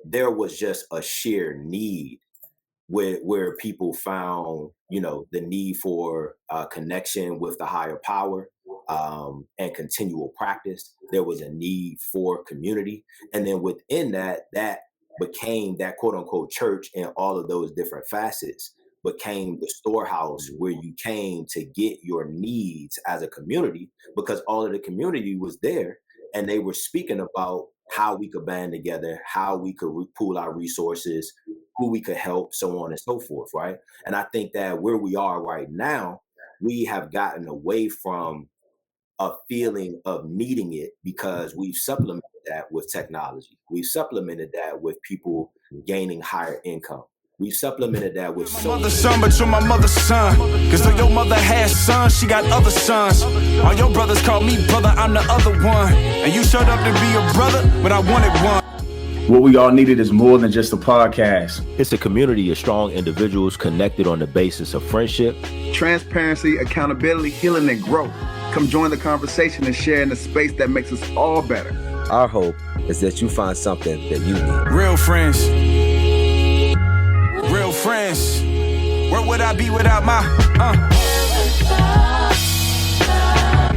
there was just a sheer need where people found, the need for connection with the higher power, and continual practice. There was a need for community. And then within that became that quote unquote church, and all of those different facets became the storehouse where you came to get your needs as a community, because all of the community was there and they were speaking about how we could band together, how we could pool our resources, who we could help, so on and so forth, right? And I think that where we are right now, we have gotten away from a feeling of needing it, because we've supplemented that with technology. We've supplemented that with people gaining higher income. We've supplemented that with my mother's son, but you're my mother's son. Cause though your mother has sons, she got other sons. All your brothers call me brother, I'm the other one. And you showed up to be a brother, but I wanted one. What we all needed is more than just a podcast. It's a community of strong individuals connected on the basis of friendship, transparency, accountability, healing, and growth. Come join the conversation and share in the space that makes us all better. Our hope is that you find something that you need. Real friends. Real friends. Where would I be without my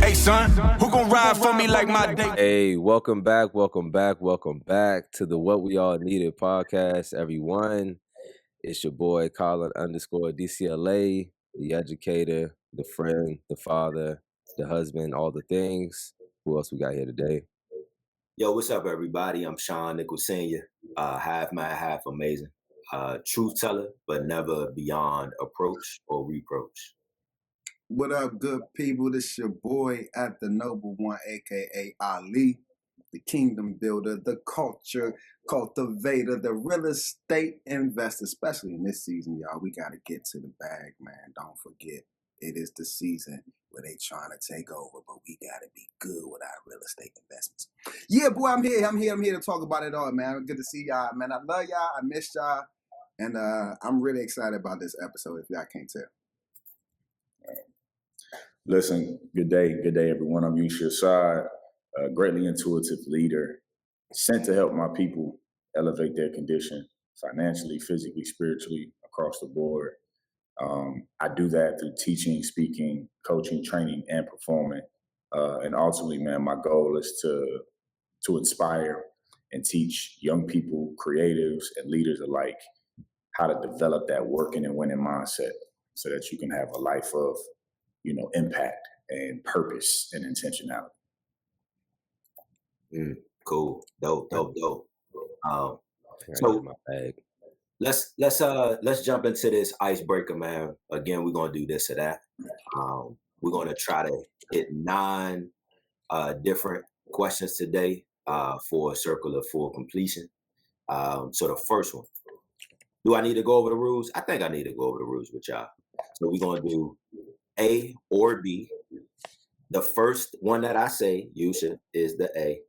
Hey son, who gon' ride for me like my day? Hey, welcome back to the What We All Needed podcast, everyone. It's your boy Colin _DCLA, the educator, the friend, the father, the husband, all the things. Who else we got here today? Yo, what's up, everybody? I'm Sean Nichols Sr., half man, half amazing. Truth teller, but never beyond approach or reproach. What up, good people? This your boy at the Noble One, aka Ali, the kingdom builder, the culture cultivator, the real estate investor. Especially in this season, y'all, we got to get to the bag, man. Don't forget, it is the season where they trying to take over, but we got to be good with our real estate investments. Yeah, boy, I'm here to talk about it all, man. Good to see y'all, man. I love y'all. I miss y'all. And I'm really excited about this episode, if y'all can't tell. Listen, good day, everyone. I'm Yusha Assad, a greatly intuitive leader, sent to help my people elevate their condition financially, physically, spiritually, across the board. I do that through teaching, speaking, coaching, training, and performing. And ultimately, man, my goal is to inspire and teach young people, creatives, and leaders alike how to develop that working and winning mindset so that you can have a life of, impact and purpose and intentionality. Cool. Dope. So my bag. Let's jump into this icebreaker, man. Again, we're gonna do this or that. We're gonna try to hit 9 different questions today for a circle of full completion. So the first one, do I need to go over the rules? I think I need to go over the rules with y'all. So we're gonna do A or B. The first one that I say, Yusha, is the A.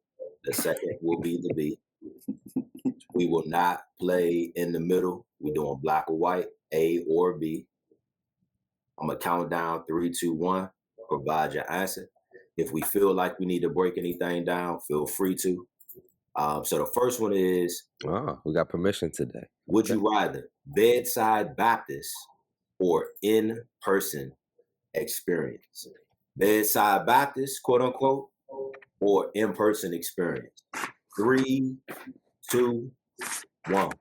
The second will be the B. We will not play in the middle. We're doing black or white, A or B. I'm going to count down 3, 2, 1. Provide your answer. If we feel like we need to break anything down, feel free to. So the first one is... we got permission today. Would you rather bedside Baptist or in-person experience? Bedside Baptist, quote unquote, or in-person experience? 3, 2, 1.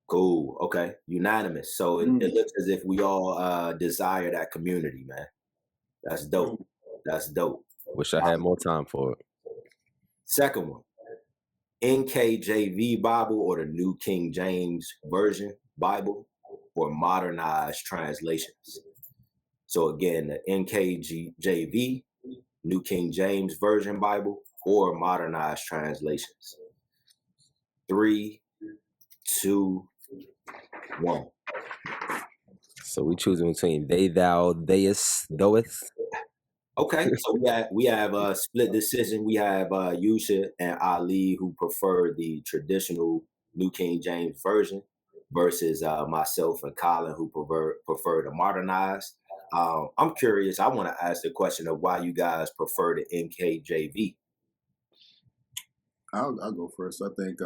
Cool. Okay. Unanimous. So it looks as if we all desire that community, man. That's dope. Wish I had more time for it. Second one, NKJV Bible or the New King James Version Bible or modernized translations? So again, the NKJV, New King James Version Bible or modernized translations? 3, 2, 1. So we choosing between they, thou, theists, thoueth. Okay, so we have a split decision. We have Yusha and Ali who prefer the traditional New King James Version versus myself and Colin who prefer the modernized. I'm curious. I want to ask the question of why you guys prefer the NKJV. I'll go first. I think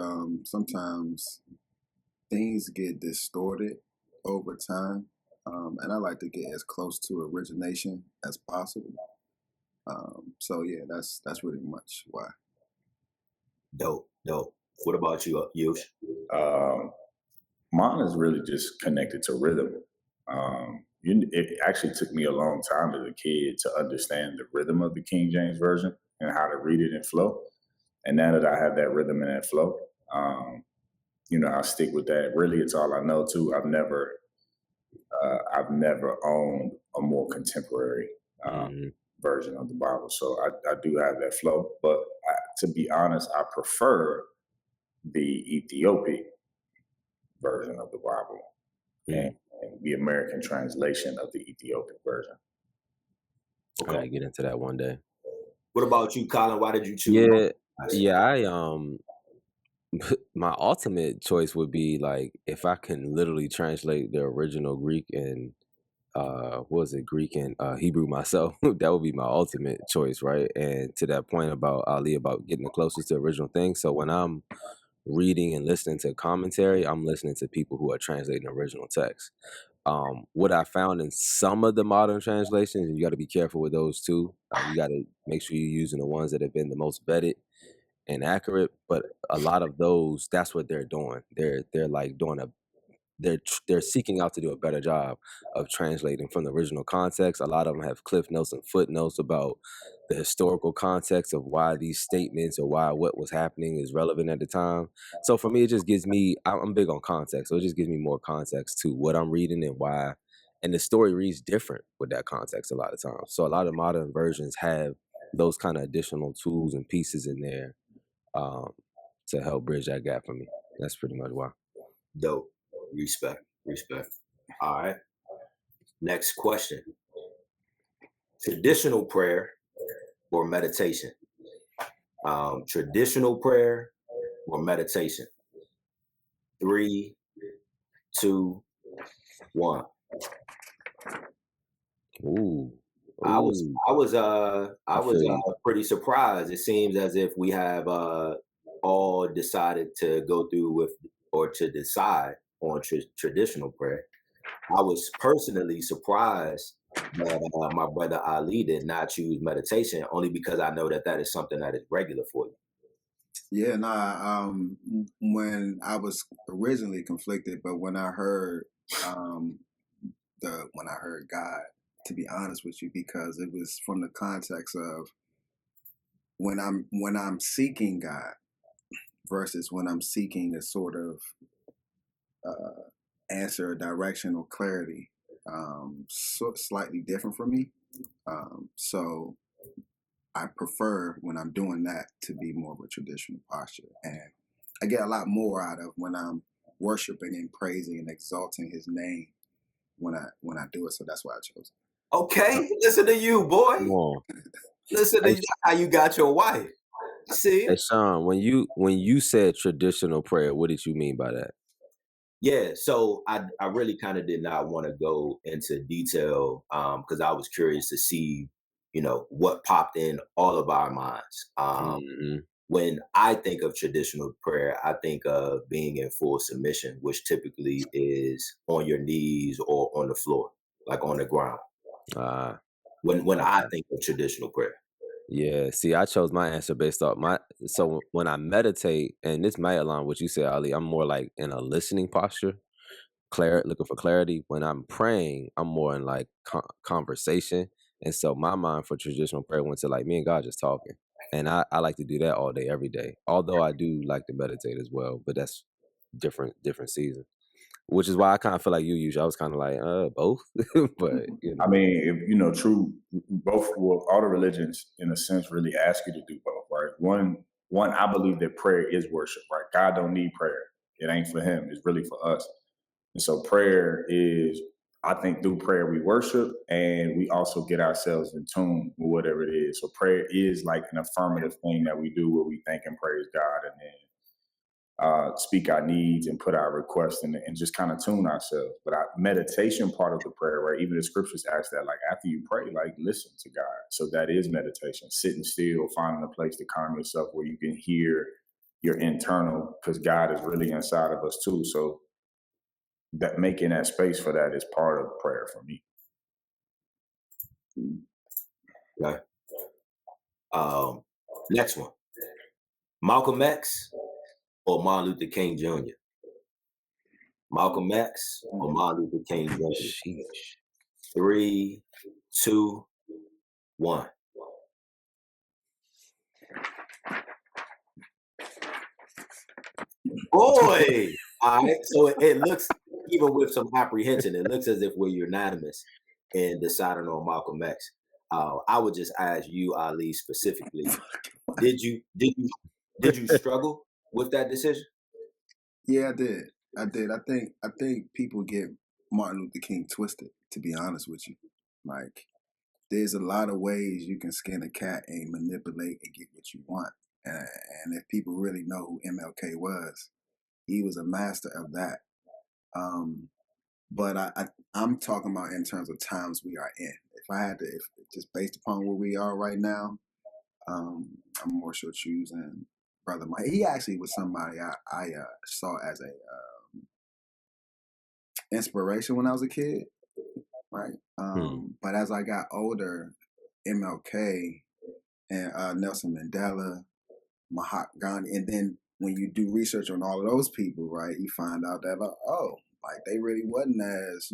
sometimes things get distorted over time, and I like to get as close to origination as possible. So yeah, that's really much why. Dope. What about you, Yush? Mine is really just connected to rhythm. It actually took me a long time as a kid to understand the rhythm of the King James Version and how to read it in flow. And now that I have that rhythm and that flow, I stick with that. Really, it's all I know too. I've never owned a more contemporary version of the Bible, so I do have that flow. But to be honest, I prefer the Ethiopic version of the Bible and the American translation of the Ethiopic version. Okay. I gotta get into that one day. What about you, Colin? Why did you choose? I my ultimate choice would be like if I can literally translate the original Greek and Greek and Hebrew myself, that would be my ultimate choice, right? And to that point about Ali about getting the closest to the original thing. So when I'm reading and listening to commentary, I'm listening to people who are translating the original text. What I found in some of the modern translations, and you got to be careful with those too. You got to make sure you're using the ones that have been the most vetted and accurate. But a lot of those, that's what they're doing. They're like doing they're seeking out to do a better job of translating from the original context. A lot of them have cliff notes and footnotes about the historical context of why these statements or why what was happening is relevant at the time. So for me, it just gives me, I'm big on context. So it just gives me more context to what I'm reading and why. And the story reads different with that context a lot of times. So a lot of modern versions have those kind of additional tools and pieces in there to help bridge that gap for me. That's pretty much why. Dope. Respect. All right. Next question. Traditional prayer or meditation? Traditional prayer or meditation? 3, 2, 1. Ooh. I was pretty surprised. It seems as if we have all decided to go through with or to decide on traditional prayer. I was personally surprised that my brother Ali did not choose meditation, only because I know that is something that is regular for you. Yeah, nah. When I was originally conflicted, but when I heard God, to be honest with you, because it was from the context of when I'm seeking God versus when I'm seeking a sort of answer, direction, or clarity, slightly different for me. So I prefer when I'm doing that to be more of a traditional posture, and I get a lot more out of when I'm worshiping and praising and exalting His name when I do it. So that's why I chose it. Okay, listen to you, boy. Come on. Listen to how you got your wife. See? Hey Sean, when you said traditional prayer, what did you mean by that? Yeah, so I really kind of did not want to go into detail because I was curious to see, what popped in all of our minds. When I think of traditional prayer, I think of being in full submission, which typically is on your knees or on the floor, like on the ground. When I think of traditional prayer. Yeah, see, I chose my answer based off so when I meditate, and this might align with what you said, Ali, I'm more like in a listening posture, looking for clarity. When I'm praying, I'm more in like conversation. And so my mind for traditional prayer went to like me and God just talking. And I like to do that all day, every day. Although I do like to meditate as well, but that's different season. Which is why I kind of feel like you usually. I was kind of like, both, but I mean, true. Both, well, all the religions, in a sense, really ask you to do both, right? One, I believe that prayer is worship, right? God don't need prayer; it ain't for Him; it's really for us. And so, prayer is, I think, through prayer we worship, and we also get ourselves in tune with whatever it is. So, prayer is like an affirmative thing that we do, where we thank and praise God, and then speak our needs and put our requests in and just kind of tune ourselves. But our meditation part of the prayer, right? Even the scriptures ask that, like after you pray, like listen to God. So that is meditation, sitting still, finding a place to calm yourself where you can hear your internal, because God is really inside of us too. So that making that space for that is part of prayer for me. Okay. Next one. Malcolm X or Martin Luther King Jr.? Malcolm X or Martin Luther King Jr.? Sheesh. 3, 2, 1. Boy! All right. So it looks, even with some apprehension, it looks as if we're unanimous in deciding on Malcolm X. I would just ask you, Ali, specifically, did you struggle with that decision? Yeah, I did. I think people get Martin Luther King twisted, to be honest with you. Like, there's a lot of ways you can skin a cat and manipulate and get what you want. And if people really know who MLK was, he was a master of that. But I'm talking about in terms of times we are in. If just based upon where we are right now, I'm more sure choosing Brother Mike. He actually was somebody I saw as a inspiration when I was a kid, right? But as I got older, MLK and Nelson Mandela, Mahatma Gandhi, and then when you do research on all of those people, right, you find out that like they really wasn't as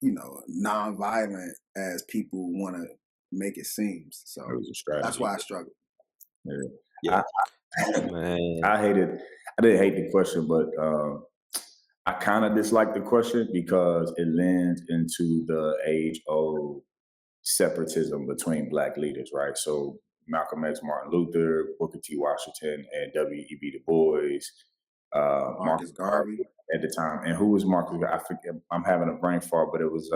nonviolent as people want to make it seem. So It was a strategy. that's why I struggled. Yeah. I didn't hate the question, but I kind of dislike the question because it lends into the age-old separatism between Black leaders, right? So Malcolm X, Martin Luther, Booker T. Washington, and W.E.B. Du Bois, Marcus Garvey at the time. And who was Marcus Garvey? I forget. I'm having a brain fart, but it was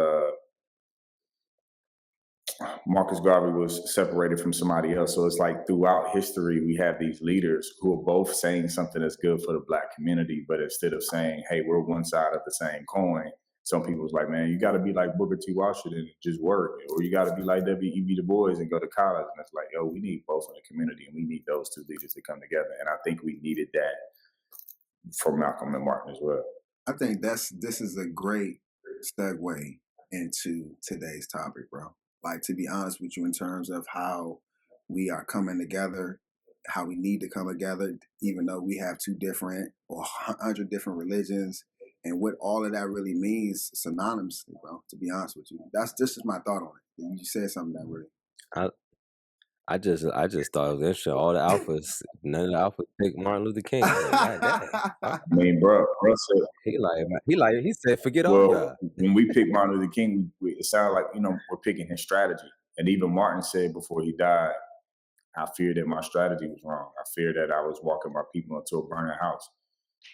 Marcus Garvey was separated from somebody else. So it's like throughout history, we have these leaders who are both saying something that's good for the Black community, but instead of saying, hey, we're one side of the same coin, some people was like, man, you got to be like Booker T. Washington and just work, or you got to be like W.E.B. Du Bois and go to college. And it's like, yo, we need both in the community, and we need those two leaders to come together. And I think we needed that for Malcolm and Martin as well. I think this is a great segue into today's topic, bro. Like, to be honest with you, in terms of how we are coming together, how we need to come together, even though we have 2 different or 100 different religions, and what all of that really means synonymously, bro. To be honest with you, this is my thought on it. You said something that really. I just thought it was interesting. All the alphas, none of the alphas picked Martin Luther King. I was like, God damn. I mean, bro said, he said, forget all y'all. When we picked Martin Luther King, it sounded like, we're picking his strategy. And even Martin said before he died, I feared that my strategy was wrong. I feared that I was walking my people into a burning house.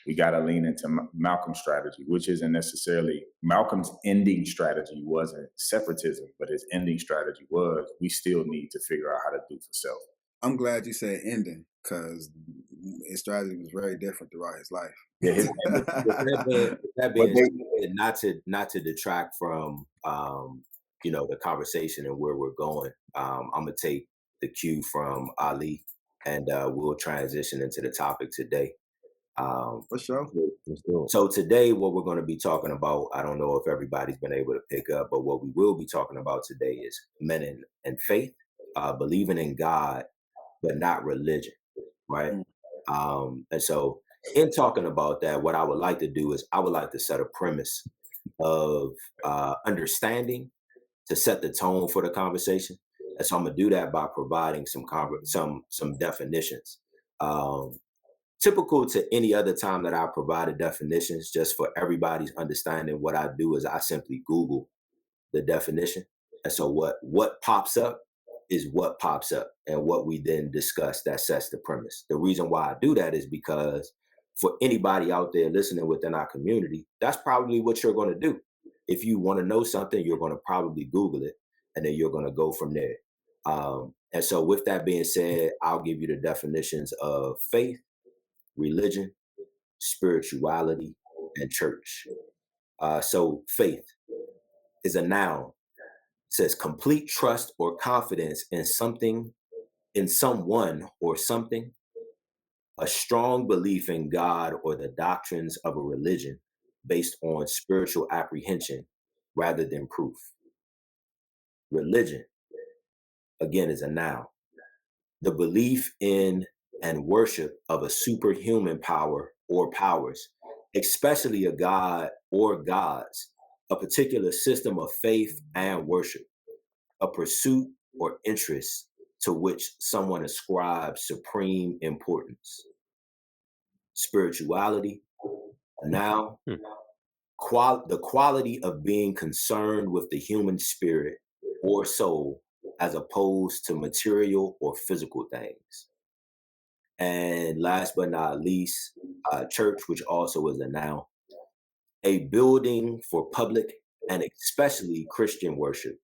We got to lean into Malcolm's strategy, which isn't necessarily Malcolm's ending strategy wasn't separatism, but his ending strategy was we still need to figure out how to do for self. I'm glad you said ending, because his strategy was very different throughout his life. Yeah, that being said, not to detract from the conversation and where we're going. I'm gonna take the cue from Ali, and we'll transition into the topic today. For sure. So today, what we're going to be talking about, I don't know if everybody's been able to pick up, but what we will be talking about today is men and faith, believing in God, but not religion, right? And so in talking about that, what I would like to do is I would like to set a premise of understanding to set the tone for the conversation. And so I'm going to do that by providing some definitions. Typical to any other time that I provided definitions, just for everybody's understanding, what I do is I simply Google the definition. And so what pops up is what pops up, and what we then discuss, that sets the premise. The reason why I do that is because for anybody out there listening within our community, that's probably what you're going to do. If you want to know something, you're going to probably Google it, and then you're going to go from there. And so with that being said, I'll give you the definitions of faith, religion, spirituality, and church. So faith is a noun. It says complete trust or confidence in something, in someone or something, a strong belief in God or the doctrines of a religion based on spiritual apprehension rather than proof. Religion, again, is a noun. The belief in and worship of a superhuman power or powers, especially a god or gods, a particular system of faith and worship, a pursuit or interest to which someone ascribes supreme importance. Spirituality, now, the quality of being concerned with the human spirit or soul as opposed to material or physical things. And last but not least, church, which also is a noun, a building for public and especially Christian worship,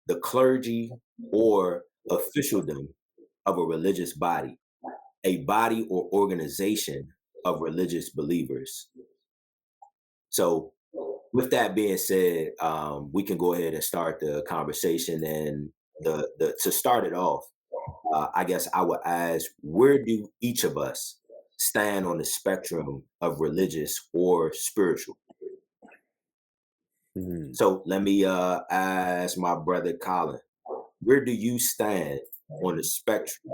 the clergy or officialdom of a religious body, a body or organization of religious believers. So with that being said, we can go ahead and start the conversation. And to start it off, I guess I would ask, where do each of us stand on the spectrum of religious or spiritual? So let me ask my brother Colin, where do you stand on the spectrum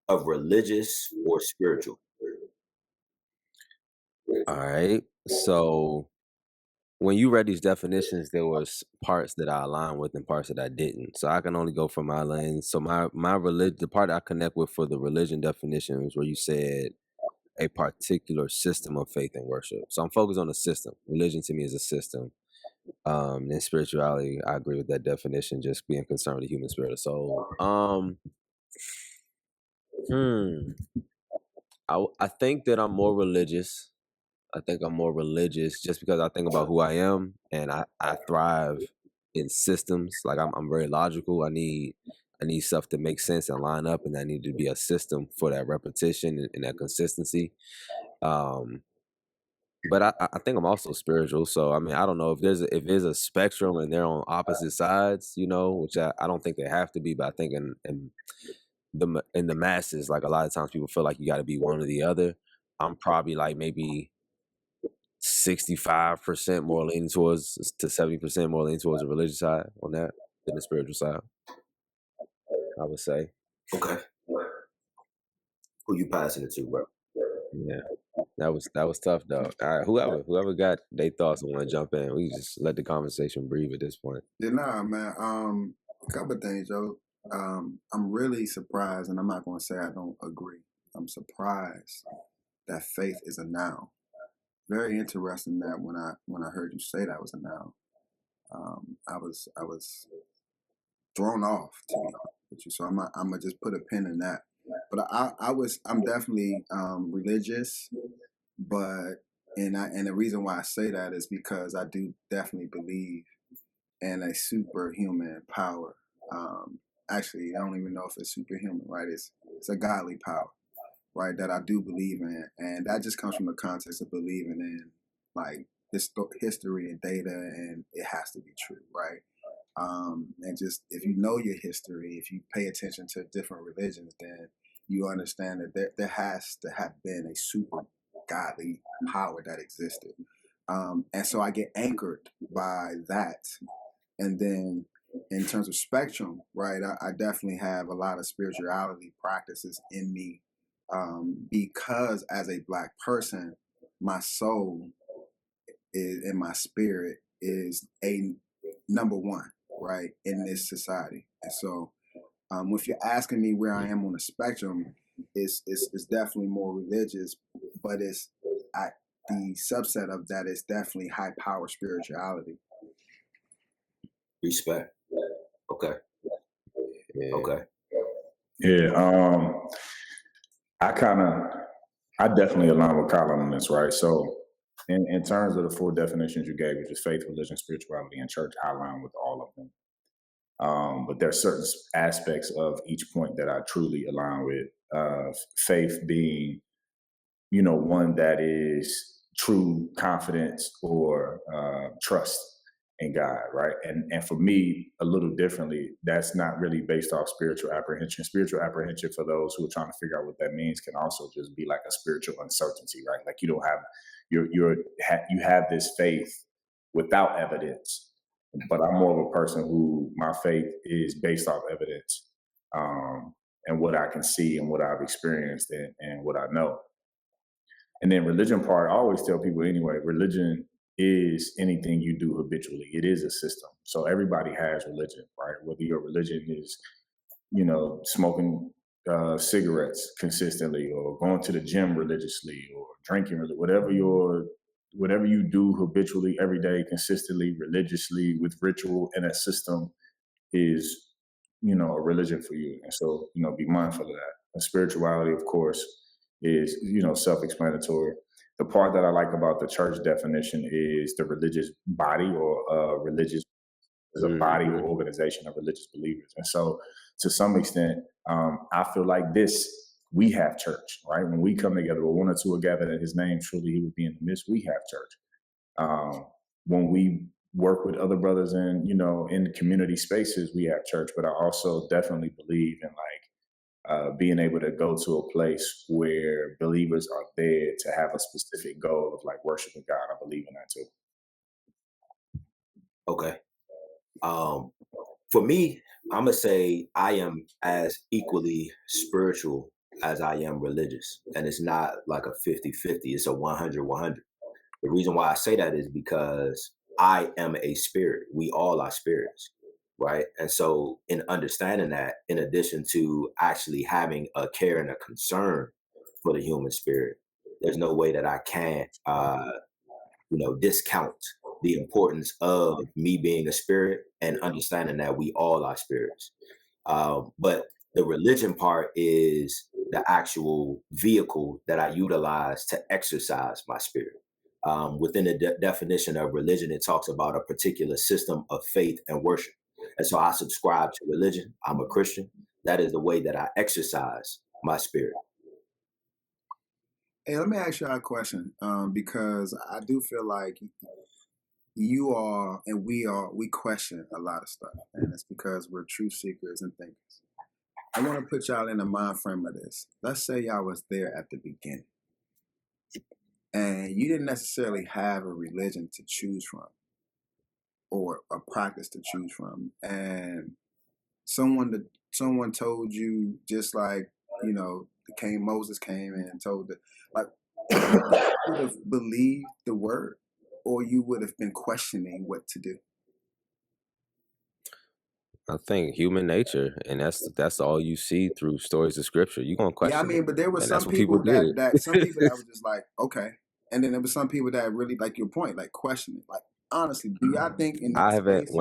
of religious or spiritual? All right. So when you read these definitions, there was parts that I aligned with and parts that I didn't. So I can only go from my lens. So my religion, the part I connect with for the religion definition was where you said a particular system of faith and worship. So I'm focused on the system. Religion to me is a system. And spirituality, I agree with that definition, just being concerned with the human spirit or soul. I think that I'm more religious. I think I'm more religious just because I think about who I am, and I thrive in systems. Like I'm very logical. I need stuff to make sense and line up, and I need to be a system for that repetition and that consistency. But I think I'm also spiritual. So I mean, I don't know if there's a spectrum and they're on opposite sides, which I don't think they have to be. But I think in the masses, like a lot of times people feel like you got to be one or the other. I'm probably like maybe 65% more leaning towards to 70% more leaning towards the religious side on that than the spiritual side, I would say. Okay. Who you passing it to, bro? Yeah. That was tough though. All right, whoever got their thoughts and want to jump in, we just let the conversation breathe at this point. Yeah, nah, man. A couple of things, Joe. I'm really surprised, and I'm not going to say I don't agree. I'm surprised that faith is a noun. Very interesting that when I heard you say that was a noun, I was thrown off, to be honest with you. So I'm gonna just put a pin in that. But I'm definitely religious, but and the reason why I say that is because I do definitely believe in a superhuman power. Actually, I don't even know if it's superhuman, right? It's a godly power, right? That I do believe in, and that just comes from the context of believing in like history and data, and it has to be true, right? And just if you know your history, if you pay attention to different religions, then you understand that there has to have been a super godly power that existed. And so I get anchored by that. And then in terms of spectrum, right, I definitely have a lot of spirituality practices in me because as a Black person, my soul is, and my spirit is a number one, right, in this society. And so if you're asking me where I am on the spectrum, it's definitely more religious, but the subset of that is definitely high power spirituality. Respect. Okay. Yeah. Okay. Yeah. I definitely align with Colin on this, right? So in terms of the four definitions you gave, which is faith, religion, spirituality, and church, I align with all of them. But there are certain aspects of each point that I truly align with. Faith being, one that is true confidence or trust in God, right? And for me, a little differently, that's not really based off spiritual apprehension. Spiritual apprehension, for those who are trying to figure out what that means, can also just be like a spiritual uncertainty, right? Like you don't have you have this faith without evidence. But I'm more of a person who my faith is based off evidence, and what I can see and what I've experienced and what I know. And then religion part, I always tell people anyway, religion is anything you do habitually. It is a system. So everybody has religion, right? Whether your religion is, smoking cigarettes consistently, or going to the gym religiously, or drinking, whatever you do habitually every day, consistently, religiously, with ritual and a system is, a religion for you. And so, be mindful of that. And spirituality, of course, is, self-explanatory. The part that I like about the church definition is the religious body, or religious as a body or organization of religious believers. And so to some extent, I feel like we have church, right? When we come together, or one or two are gathered in his name, truly he will be in the midst. We have church. When we work with other brothers in community spaces, we have church. But I also definitely believe in being able to go to a place where believers are there to have a specific goal of worshiping God. I believe in that too. Okay. For me, I'm gonna say I am as equally spiritual as I am religious, and it's not like a 50-50. It's a 100-100. The reason why I say that is because I am a spirit. We all are spirits, right? And so in understanding that, in addition to actually having a care and a concern for the human spirit, there's no way that I can't discount the importance of me being a spirit and understanding that we all are spirits. But the religion part is the actual vehicle that I utilize to exercise my spirit. Within the definition of religion, it talks about a particular system of faith and worship. And so I subscribe to religion. I'm a Christian. That is the way that I exercise my spirit. Hey, let me ask you a question, because I do feel like you are and we question a lot of stuff, and it's because we're truth seekers and thinkers. I want to put y'all in the mind frame of this. Let's say y'all was there at the beginning, and you didn't necessarily have a religion to choose from or a practice to choose from, and someone told you, just like Moses came in and told it, you would have believed the word, or you would have been questioning what to do? I think human nature, and that's all you see through stories of scripture. You're gonna question. Yeah, I mean, but there were and some that's what people did. that some people that were just like, okay, and then there were some people that really, like your point, like questioning. Like, honestly, do y'all think in that I haven't space?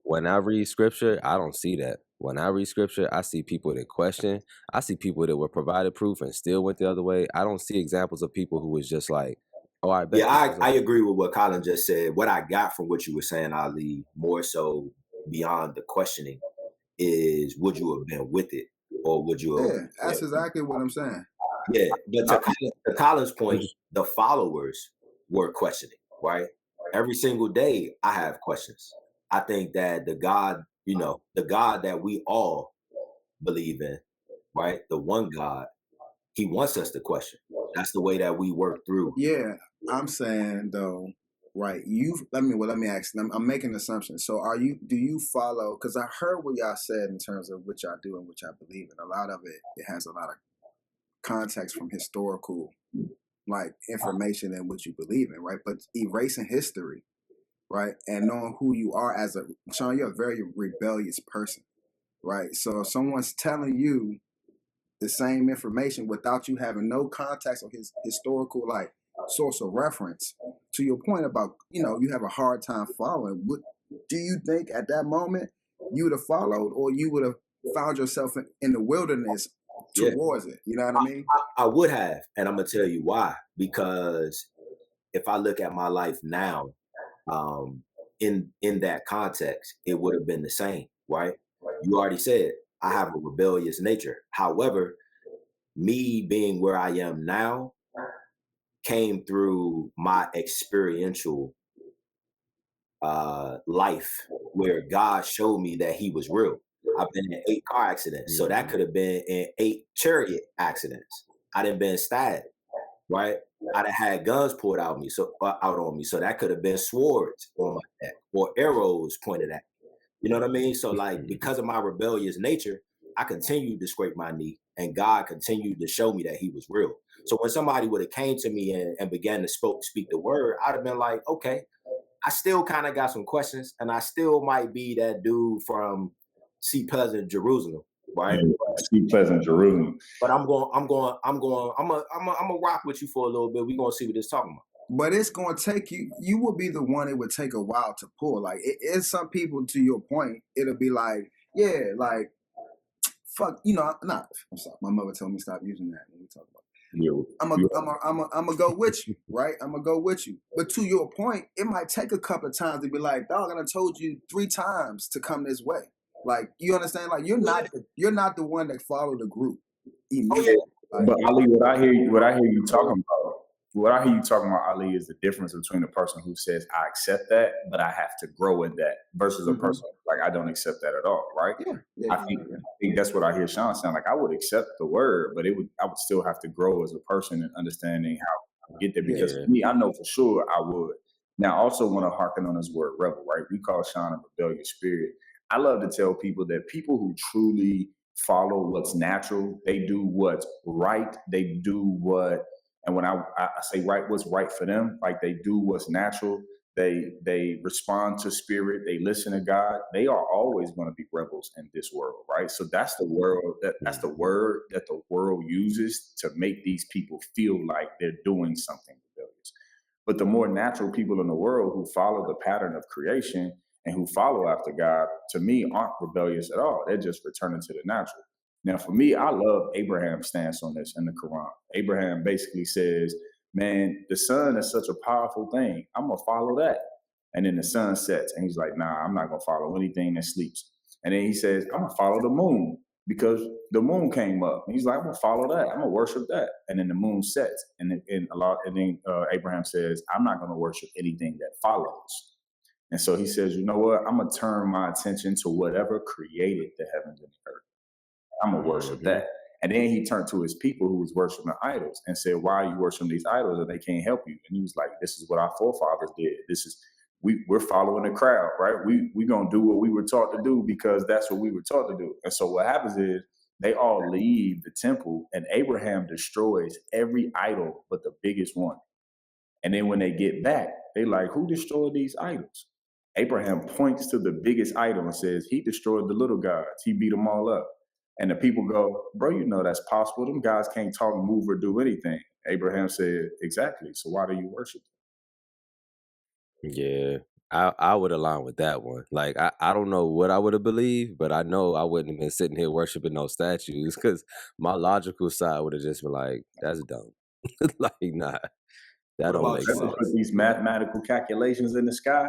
when I read scripture, I don't see that. When I read scripture, I see people that question. I see people that were provided proof and still went the other way. I don't see examples of people who was just like, oh, I bet. Yeah, I agree with what Colin just said. What I got from what you were saying, Ali, more so beyond the questioning, is would you have been with it, or would you have? Yeah, that's exactly what I'm saying. Yeah, but to Colin's point, the followers were questioning, right? Every single day, I have questions. I think that the God that we all believe in, right? The one God, he wants us to question. That's the way that we work through. Yeah, I'm saying though, right? Let me ask. I'm making assumptions. So do you follow? Because I heard what y'all said in terms of what y'all do and what y'all believe in. A lot of it has a lot of context from historical information and what you believe in, right? But erasing history, right, and knowing who you are Sean, you're a very rebellious person, right? So if someone's telling you the same information without you having no context or his historical source of reference, to your point about you have a hard time following, what do you think at that moment you would have followed, or you would have found yourself in the wilderness towards it? You know what I mean? I would have, and I'm gonna tell you why. Because if I look at my life now, in that context, it would have been the same, right? You already said I have a rebellious nature. However, me being where I am now came through my experiential life where God showed me that he was real. I've been in 8 car accidents. So that could have been in 8 chariot accidents. I done been stabbed, right? I done had guns pulled out me, out on me. So that could have been swords on my neck or arrows pointed at me. You know what I mean? So like because of my rebellious nature, I continued to scrape my knee, and God continued to show me that he was real. So when somebody would have came to me and began to speak the word, I'd have been like, okay, I still kind of got some questions, and I still might be that dude from Sea Pleasant, Jerusalem, right? Sea Pleasant, Jerusalem. But I'm gonna rock with you for a little bit. We're gonna see what it's talking about. But it's going to take you, you will be the one it would take a while to pull. Like, it's some people, to your point, it'll be like, yeah, like, fuck, you know, nah, I'm sorry. My mother told me stop using that when we talk about it. I'm gonna go with you, right? I'm gonna go with you. But to your point, it might take a couple of times to be like, dog, I done told you 3 times to come this way. Like, you understand? Like, you're not the one that followed the group immediately. Like, but Ali, what I hear you talking about, Ali, is the difference between a person who says, I accept that, but I have to grow in that, versus a person like, I don't accept that at all, right? Yeah. I think that's what I hear Sean saying. Like, I would accept the word, but I would still have to grow as a person and understanding how to get there. Because for me, I know for sure I would. Now, I also want to harken on this word rebel, right? We call Sean a rebellious spirit. I love to tell people that people who truly follow what's natural, they do what's right, they do what, and when I say right, what's right for them, like they do what's natural, they respond to spirit, they listen to God, they are always going to be rebels in this world, right? So that's the world, that's the word that the world uses to make these people feel like they're doing something rebellious. But the more natural people in the world who follow the pattern of creation and who follow after God, to me, aren't rebellious at all. They're just returning to the natural. Now, for me, I love Abraham's stance on this in the Quran. Abraham basically says, man, the sun is such a powerful thing. I'm going to follow that. And then the sun sets, and he's like, nah, I'm not going to follow anything that sleeps. And then he says, I'm going to follow the moon because the moon came up. And he's like, I'm going to follow that. I'm going to worship that. And then the moon sets. And then Abraham says, I'm not going to worship anything that follows. And so he says, you know what? I'm going to turn my attention to whatever created the heavens and the earth. I'm going to worship that. And then he turned to his people who was worshiping idols and said, why are you worshiping these idols and they can't help you? And he was like, this is what our forefathers did. We're following the crowd, right? We're going to do what we were taught to do because that's what we were taught to do. And so what happens is they all leave the temple and Abraham destroys every idol but the biggest one. And then when they get back, they like, who destroyed these idols? Abraham points to the biggest idol and says, he destroyed the little gods. He beat them all up. And the people go, bro, you know that's possible. Them guys can't talk, move, or do anything. Abraham said, exactly. So why do you worship them? Yeah, I would align with that one. Like, I don't know what I would have believed, but I know I wouldn't have been sitting here worshiping those statues because my logical side would have just been like, that's dumb. Like, nah, that don't make sense. Put these mathematical calculations in the sky?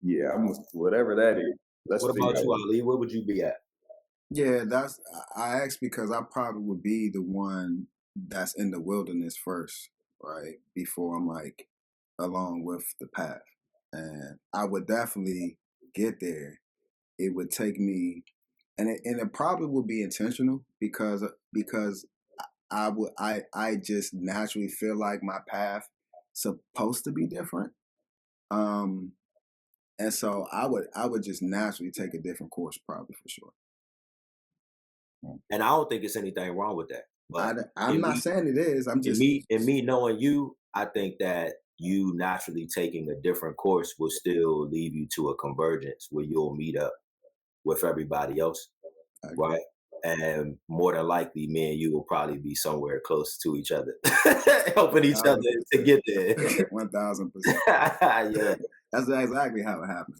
Yeah, whatever that is. What about you, Ali? Where would you be at? Yeah, I asked because I probably would be the one that's in the wilderness first, right? Before I'm like along with the path. And I would definitely get there. It would take me, and it probably would be intentional because I just naturally feel like my path supposed to be different. And so I would just naturally take a different course, probably, for sure. And I don't think there's anything wrong with that. But I'm not saying it is. I'm just in me knowing you, I think that you naturally taking a different course will still lead you to a convergence where you'll meet up with everybody else, right? And more than likely, me and you will probably be somewhere close to each other, helping each other to get there. 1000%. Yeah, that's exactly how it happened.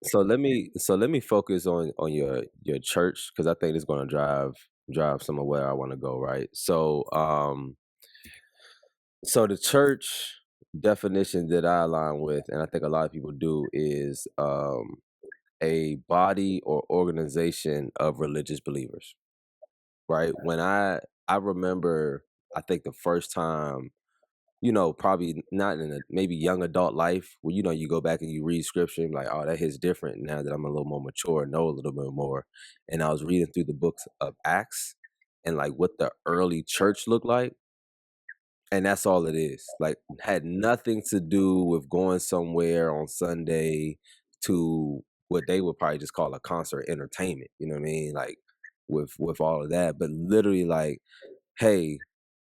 So let me focus on your church because I think it's going to drive some of where I want to go, right? So so the church definition that I align with, and I think a lot of people do, is a body or organization of religious believers, right? When I remember, I think the first time, probably not in a maybe young adult life where, you go back and you read scripture and like, oh, that hits different now that I'm a little more mature and know a little bit more. And I was reading through the books of Acts and like what the early church looked like. And that's all it is. Like, had nothing to do with going somewhere on Sunday to what they would probably just call a concert entertainment. You know what I mean? Like with all of that. But literally like, hey,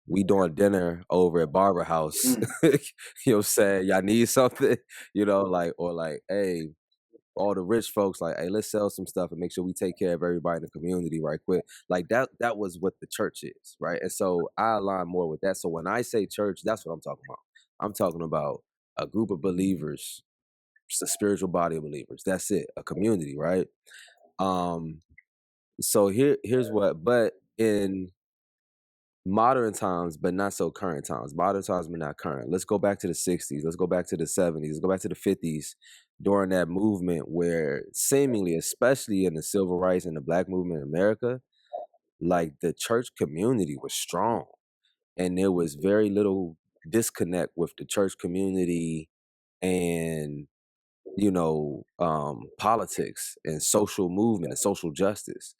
we doing dinner over at Barber House. You know what I'm saying? Y'all need something, or like, hey, all the rich folks, like, hey, let's sell some stuff and make sure we take care of everybody in the community right quick. Like that was what the church is, right? And so I align more with that. So when I say church, that's what I'm talking about. I'm talking about a group of believers, just a spiritual body of believers. That's it, a community, right? So here's what, but in modern times, but not so current times. Modern times, but not current. Let's go back to the 60s. Let's go back to the 70s. Let's go back to the 50s during that movement where seemingly, especially in the civil rights and the black movement in America, like the church community was strong. And there was very little disconnect with the church community and, politics and social movement and social justice,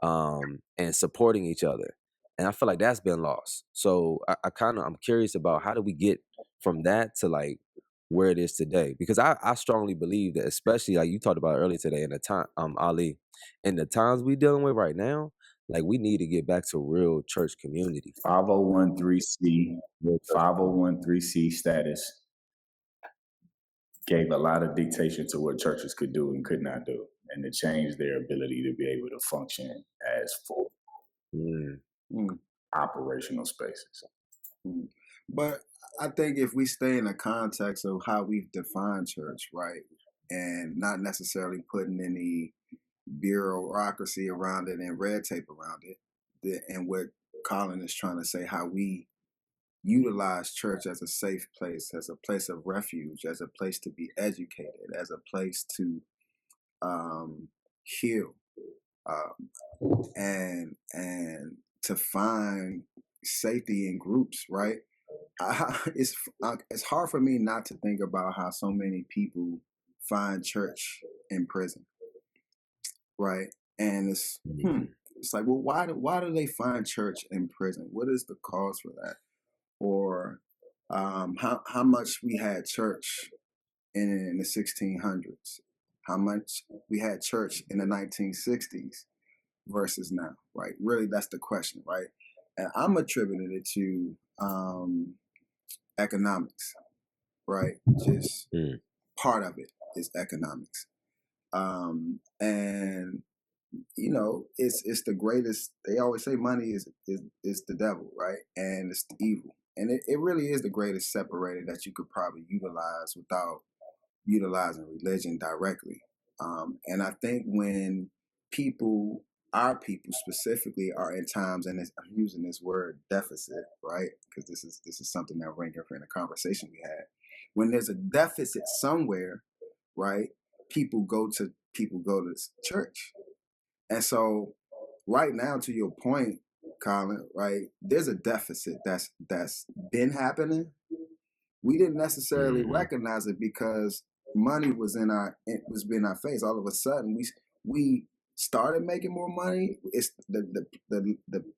and supporting each other. And I feel like that's been lost. So I'm curious about how do we get from that to like where it is today? Because I strongly believe that, especially like you talked about earlier today in the time, Ali, in the times we dealing with right now, like we need to get back to real church community. 5013C, 5013C status gave a lot of dictation to what churches could do and could not do, and to change their ability to be able to function as full operational spaces. But I think if we stay in the context of how we've defined church, right, and not necessarily putting any bureaucracy around it and red tape around it, and what Colin is trying to say, how we utilize church as a safe place, as a place of refuge, as a place to be educated, as a place to heal, and to find safety in groups, right? It's hard for me not to think about how so many people find church in prison, right? And it's like, well, why do they find church in prison? What is the cause for that? Or how much we had church in the 1600s, how much we had church in the 1960s versus now, right? Really, that's the question, right? And I'm attributing it to economics, right? Just part of it is economics, and it's the greatest. They always say money is the devil, right? And it's the evil, and it really is the greatest separator that you could probably utilize without utilizing religion directly. And I think when our people specifically, are in times, and I'm using this word deficit, right? Because this is something that rang up in a conversation we had. When there's a deficit somewhere, right? People go to church, and so right now, to your point, Colin, right? There's a deficit that's been happening. We didn't necessarily recognize it because money was in our face. All of a sudden, we started making more money. It's the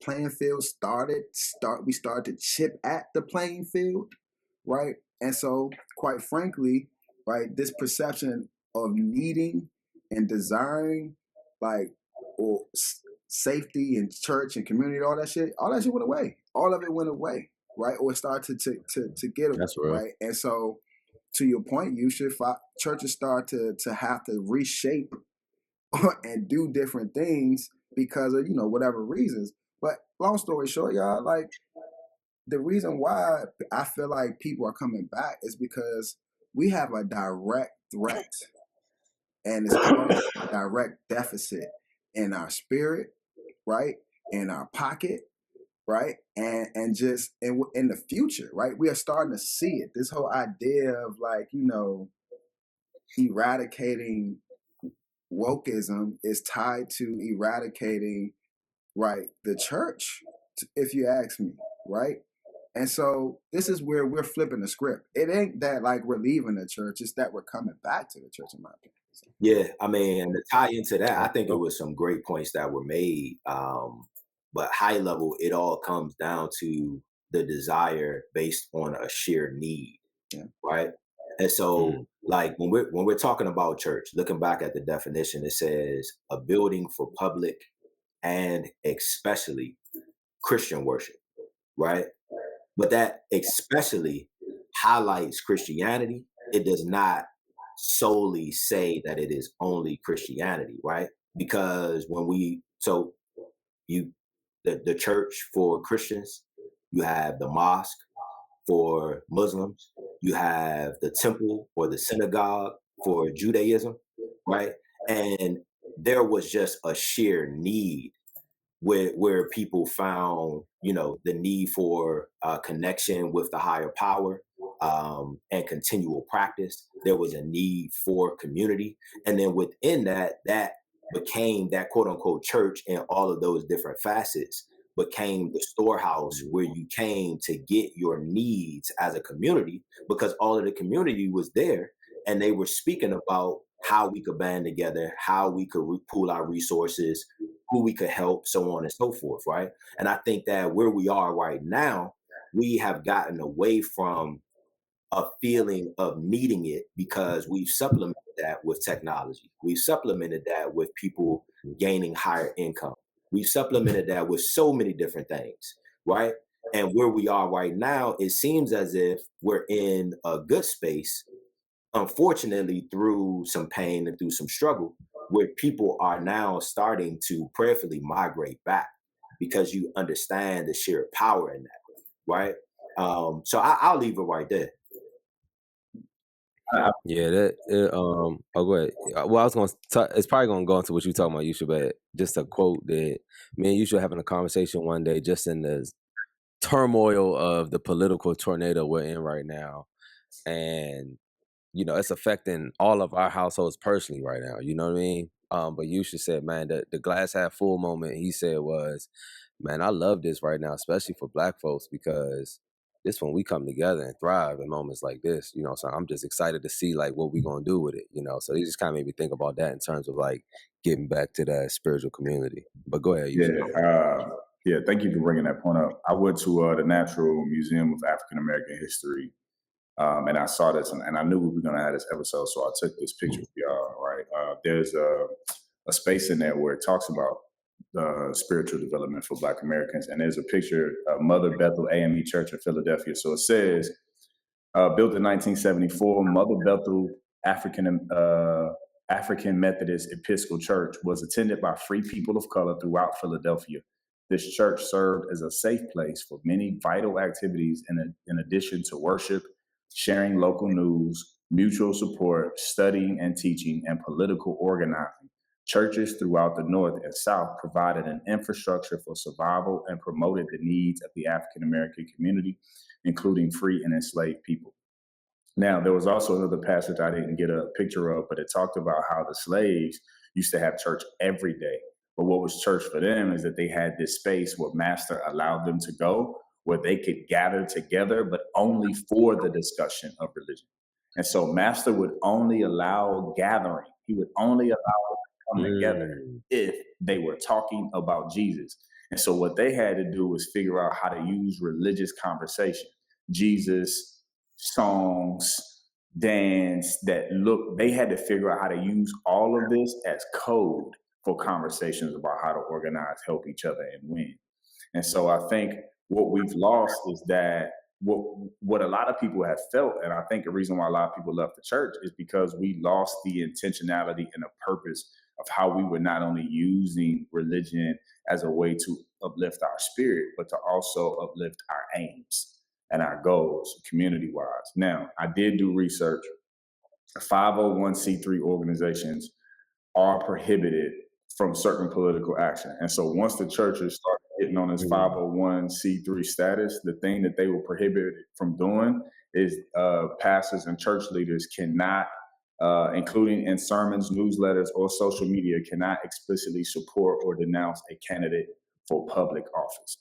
playing field we started to chip at the playing field, right? And so, quite frankly, right, this perception of needing and desiring, like, or safety and church and community, all that shit went away. All of it went away, right? Or it started to get away, right? And so, to your point, churches start to have to reshape and do different things because of whatever reasons. But long story short, y'all, like, the reason why I feel like people are coming back is because we have a direct threat, and it's called a direct deficit in our spirit, right? In our pocket, right? And just in the future, right? We are starting to see it. This whole idea of, like, eradicating wokeism is tied to eradicating, right, the church, if you ask me, right? And so this is where we're flipping the script. It ain't that like we're leaving the church, it's that we're coming back to the church, in my opinion. So, Yeah, I mean, and to tie into that, I think it was some great points that were made. But high level, it all comes down to the desire based on a shared need, yeah. right? And so, like when we're talking about church, looking back at the definition, it says a building for public and especially Christian worship, right? But that especially highlights Christianity. It does not solely say that it is only Christianity, right? Because when you the church for Christians, you have the mosque for Muslims, you have the temple or the synagogue for Judaism, right? And there was just a sheer need where people found, the need for connection with the higher power, and continual practice. There was a need for community, and then within that became that quote unquote church, and all of those different facets became the storehouse where you came to get your needs as a community, because all of the community was there, and they were speaking about how we could band together, how we could pool our resources, who we could help, so on and so forth, right? And I think that where we are right now, we have gotten away from a feeling of needing it, because we've supplemented that with technology. We've supplemented that with people gaining higher income. We've supplemented that with so many different things, right? And where we are right now, it seems as if we're in a good space, unfortunately, through some pain and through some struggle, where people are now starting to prayerfully migrate back, because you understand the sheer power in that, right? So I'll leave it right there. Yeah, oh, go ahead. Well, I was going to, it's probably going to go into what you're talking about, Yusha, but just a quote that me and Yusha having a conversation one day, just in the turmoil of the political tornado we're in right now. And, it's affecting all of our households personally right now. You know what I mean? But Yusha said, man, the glass half full moment he said was, man, I love this right now, especially for Black folks, because this when we come together and thrive in moments like this, so I'm just excited to see like what we gonna do with it, so he just kind of made me think about that in terms of like getting back to that spiritual community. But go ahead, Yusha. Yeah, thank you for bringing that point up. I went to the Natural Museum of African American History, and I saw this, and I knew we were going to have this episode, so I took this picture for y'all, right? There's a space in there where it talks about spiritual development for Black Americans, and there's a picture of Mother Bethel AME Church in Philadelphia. So it says, built in 1974, Mother Bethel African Methodist Episcopal Church was attended by free people of color throughout Philadelphia. This church served as a safe place for many vital activities in addition to worship, sharing local news, mutual support, studying and teaching, and political organizing. Churches throughout the North and South provided an infrastructure for survival and promoted the needs of the African American community, including free and enslaved people. Now, there was also another passage I didn't get a picture of, but it talked about how the slaves used to have church every day. But what was church for them is that they had this space where Master allowed them to go, where they could gather together, but only for the discussion of religion. And so Master would only allow gathering. He would only allow them to come together if they were talking about Jesus. And so what they had to do was figure out how to use religious conversation, Jesus, songs, dance, they had to figure out how to use all of this as code for conversations about how to organize, help each other, and win. And so I think what we've lost is that what a lot of people have felt, and I think the reason why a lot of people left the church is because we lost the intentionality and the purpose of how we were not only using religion as a way to uplift our spirit, but to also uplift our aims and our goals community-wise. Now, I did do research. 501c3 organizations are prohibited from certain political action. And so once the churches started getting on this 501c3 status, the thing that they were prohibited from doing is pastors and church leaders cannot, including in sermons, newsletters, or social media, cannot explicitly support or denounce a candidate for public office.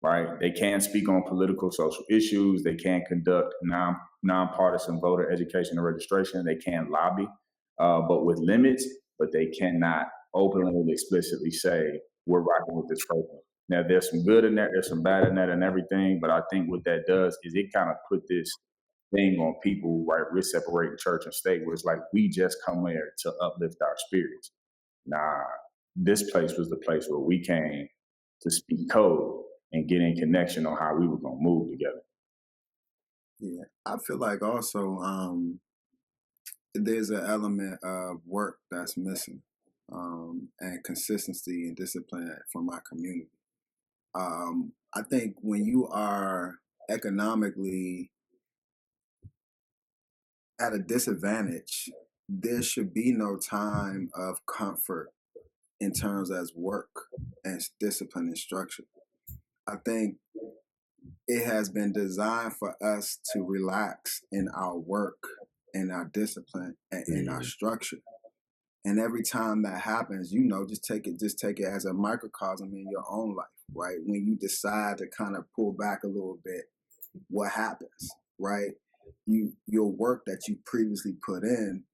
right? They can speak on political, social issues. They can conduct nonpartisan voter education and registration. They can lobby, but with limits. But they cannot openly and explicitly say we're rocking with this program. Now, there's some good in that, there's some bad in that, and everything. But I think what that does is it kind of put this thing on people, right? We're separating church and state, where it's like we just come here to uplift our spirits. Nah, this place was the place where we came to speak code and get in connection on how we were gonna move together. Yeah, I feel like also there's an element of work that's missing, and consistency and discipline from my community. I think when you are economically at a disadvantage, there should be no time of comfort in terms as work and discipline and structure. I think it has been designed for us to relax in our work and our discipline and in our structure. And every time that happens, just take it as a microcosm in your own life, right? When you decide to kind of pull back a little bit, what happens, right? Your work that you previously put in,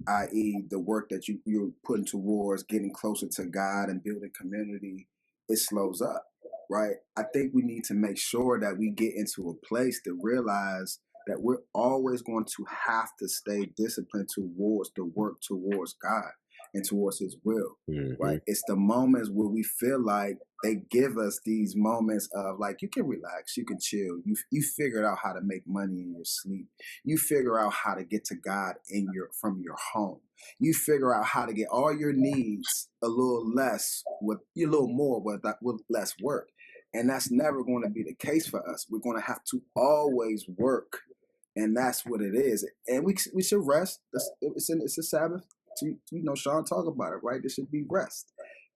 i.e., the work that you're putting towards getting closer to God and building community, it slows up, right? I think we need to make sure that we get into a place to realize that we're always going to have to stay disciplined towards the work towards God and towards His will, right? It's the moments where we feel like they give us these moments of like, you can relax, you can chill. You figured out how to make money in your sleep. You figure out how to get to God from your home. You figure out how to get all your needs a little more with less work. And that's never going to be the case for us. We're going to have to always work. And that's what it is. And we should rest. It's a Sabbath. Sean talk about it, right? There should be rest,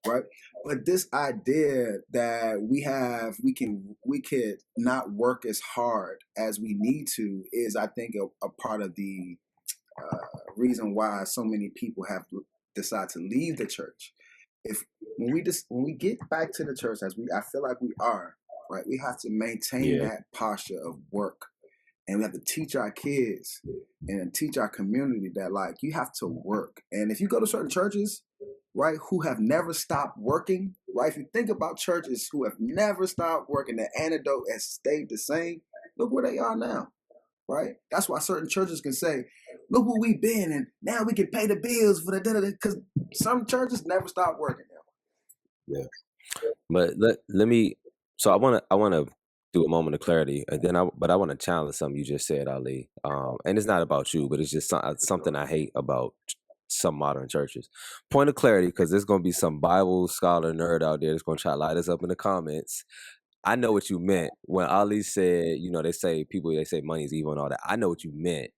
right? But this idea that we could not work as hard as we need to is, I think, a part of the reason why so many people have decided to leave the church. When we get back to the church, I feel like we are, right? We have to maintain that posture of work. And we have to teach our kids and teach our community that, like, you have to work. And if you go to certain churches, right, who have never stopped working, right, if you think about churches who have never stopped working, the antidote has stayed the same, look where they are now, right? That's why certain churches can say, look where we've been, and now we can pay the bills for the dinner, because some churches never stop working now. Yeah. But let me, so I want to do a moment of clarity, and then I want to challenge something you just said, Ali. And it's not about you, but it's just something I hate about some modern churches. Point of clarity, because there's going to be some Bible scholar nerd out there that's going to try to light us up in the comments. I know what you meant when Ali said, they say money is evil and all that. I know what you meant.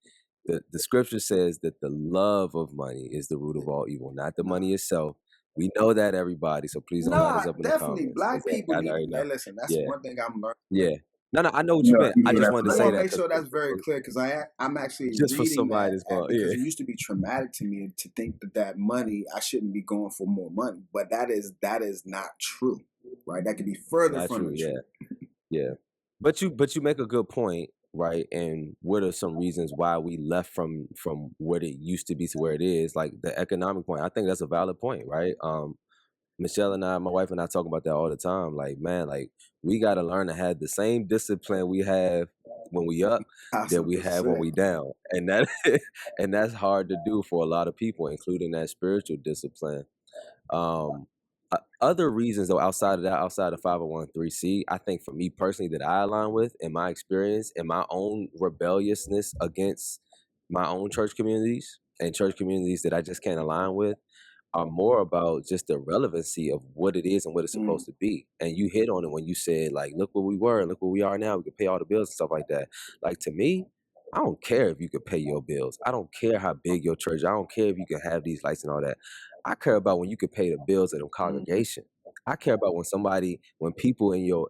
The scripture says that the love of money is the root of all evil, not the money itself. We know that, everybody, so please don't light us up in the comments. Definitely, Black people need. Hey, listen, that's one thing I'm learning. Yeah. No, I know what you meant. I just wanted to say that. I want to make sure that's very clear, because I'm actually just reading for somebody that because it used to be traumatic to me to think that money, I shouldn't be going for more money, but that is not true, right? That could be further from the truth. Yeah. But you make a good point, right? And what are some reasons why we left from what it used to be to where it is? Like the economic point, I think that's a valid point, right? Michelle and I, my wife and I, talk about that all the time. Like, man, like we got to learn to have the same discipline we have when we up that we have when we down, and that's hard to do for a lot of people, including that spiritual discipline. Other reasons, though, outside of 501(c), I think for me personally that I align with, in my experience, in my own rebelliousness against my own church communities and church communities that I just can't align with, are more about just the relevancy of what it is and what it's supposed to be. And you hit on it when you said, like, look where we were and look where we are now. We can pay all the bills and stuff like that. Like, to me, I don't care if you can pay your bills. I don't care how big your church. I don't care if you can have these lights and all that. I care about when you can pay the bills of the congregation. I care about when people in your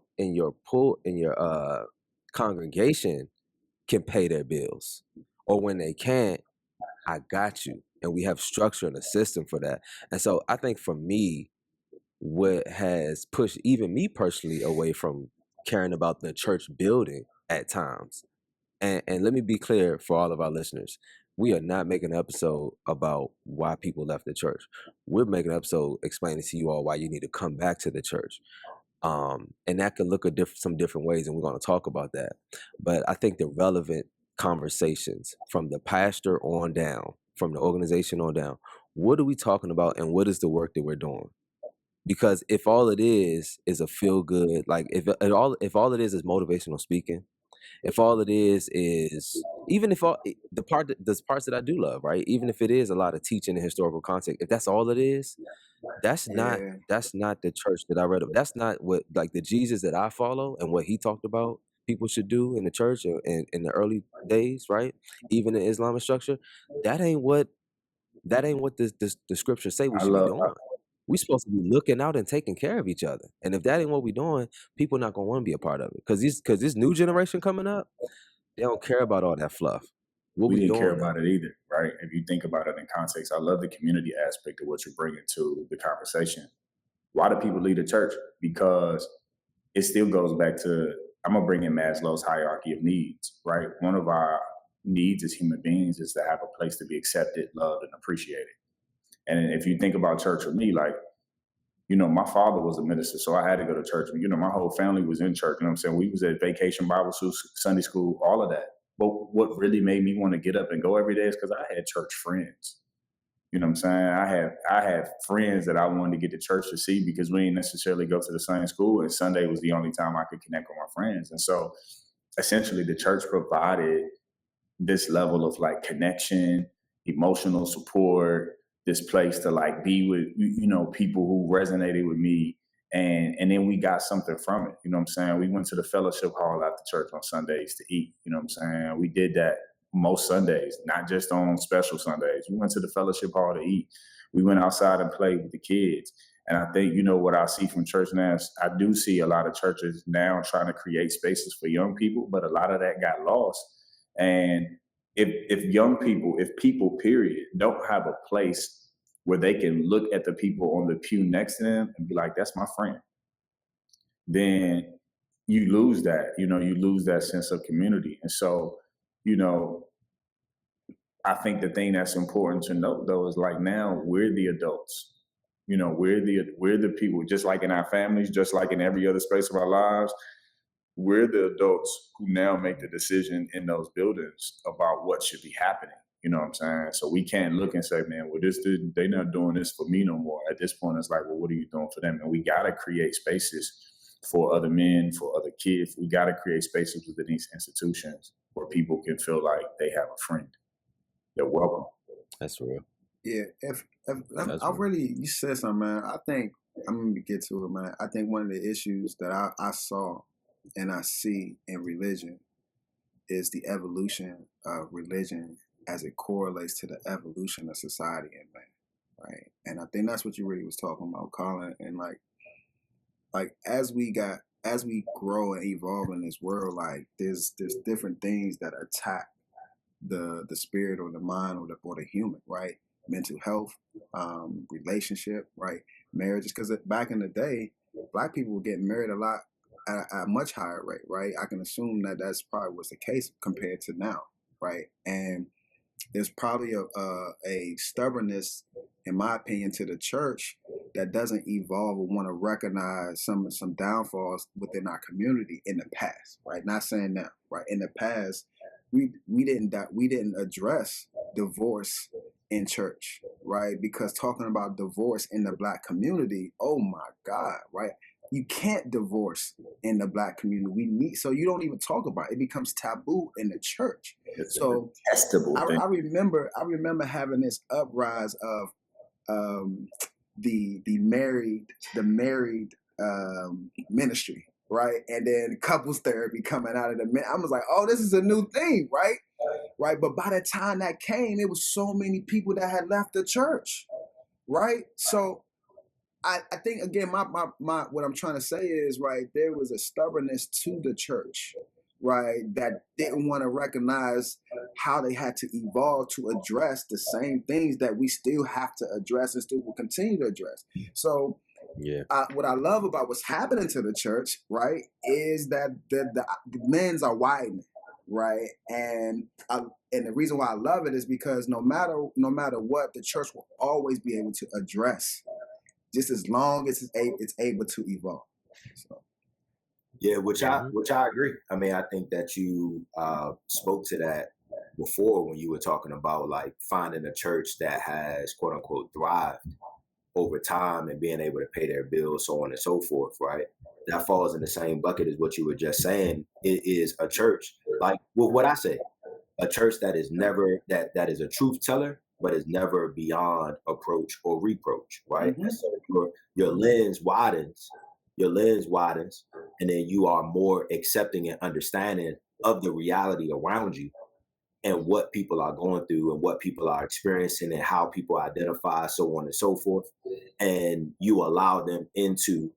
congregation can pay their bills, or when they can't, I got you. And we have structure and a system for that. And so I think for me, what has pushed even me personally away from caring about the church building at times. And let me be clear for all of our listeners. We are not making an episode about why people left the church. We're making an episode explaining to you all why you need to come back to the church. And that can look some different ways, and we're going to talk about that. But I think the relevant conversations from the pastor on down, from the organization on down, what are we talking about, and what is the work that we're doing? Because if all it is a feel good, like if all it is motivational speaking, if all it is even if all the parts that I do love, right? Even if it is a lot of teaching and historical context, if that's all it is, that's not Yeah, the church that I read of. That's not what, like, the Jesus that I follow and what he talked about people should do in the church in the early days, right? Even in Islamic structure, that ain't what the scriptures say we I should be love doing. We supposed to be looking out and taking care of each other. And if that ain't what we doing, people not gonna want to be a part of it. Cause this new generation coming up, they don't care about all that fluff. What we we didn't care doing about though? it either, right? If you think about it in context, I love the community aspect of what you're bringing to the conversation. Why do people leave the church? Because it still goes back to, I'm gonna bring in Maslow's hierarchy of needs, right? One of our needs as human beings is to have a place to be accepted, loved, and appreciated. And if you think about church with me, like, my father was a minister, so I had to go to church. My whole family was in church. You know what I'm saying? We was at vacation Bible school, Sunday school, all of that. But what really made me want to get up and go every day is because I had church friends. You know what I'm saying? I had friends that I wanted to get to church to see because we didn't necessarily go to the same school, and Sunday was the only time I could connect with my friends. And so essentially the church provided this level of like connection, emotional support, this place to like be with, people who resonated with me. And then we got something from it. You know what I'm saying? We went to the fellowship hall after church on Sundays to eat. You know what I'm saying? We did that most Sundays, not just on special Sundays. We went to the fellowship hall to eat. We went outside and played with the kids. And I think, what I see from church now is I do see a lot of churches now trying to create spaces for young people, but a lot of that got lost. And if young people, if people, period, don't have a place where they can look at the people on the pew next to them and be like, that's my friend, then you lose that, you lose that sense of community. And so, I think the thing that's important to note though is like now we're the adults. We're the people, just like in our families, just like in every other space of our lives. We're the adults who now make the decision in those buildings about what should be happening. You know what I'm saying? So we can't look and say, man, well, they're not doing this for me no more. At this point, it's like, well, what are you doing for them? And we got to create spaces for other men, for other kids. We got to create spaces within these institutions where people can feel like they have a friend. They're welcome. That's real. yeah. If you said something, man. I think I'm gonna get to it, man. I think one of the issues that I saw and I see in religion is the evolution of religion as it correlates to the evolution of society and man, right? And I think that's what you really was talking about, Colin. And like as we grow and evolve in this world, like there's different things that attack the spirit or the mind or the human, right? Mental health, relationship, right? Marriages, because back in the day, Black people were getting married a lot at a much higher rate, right? I can assume that that's probably was the case compared to now, right? And there's probably a stubbornness, in my opinion, to the church that doesn't evolve or want to recognize some downfalls within our community in the past, right? Not saying now, right? In the past, we didn't address divorce in church, right? Because talking about divorce in the Black community, oh my God, right? You can't divorce in the Black community. So you don't even talk about it. It becomes taboo in the church. It's So a detestable thing. I remember having this uprise of the married ministry, right? And then couples therapy coming out of the I was like, oh, this is a new thing, right? Right. But by the time that came, it was so many people that had left the church, right? So I think again, my what I'm trying to say is, right, there was a stubbornness to the church, right, that didn't want to recognize how they had to evolve to address the same things that we still have to address and still will continue to address. So Yeah. What I love about what's happening to the church, right, is that the men's are widening, right, and the reason why I love it is because no matter what, the church will always be able to address, just as long as it's able to evolve. So. Yeah, which I agree. I mean, I think that you spoke to that before when you were talking about like finding a church that has quote unquote thrived over time and being able to pay their bills, so on and so forth, right? That falls in the same bucket as what you were just saying. It is a church, like what I say, a church that is never that is a truth teller, but is never beyond approach or reproach, right? Mhm. And so your lens widens, and then you are more accepting and understanding of the reality around you and what people are going through and what people are experiencing and how people identify, so on and so forth. And you allow them into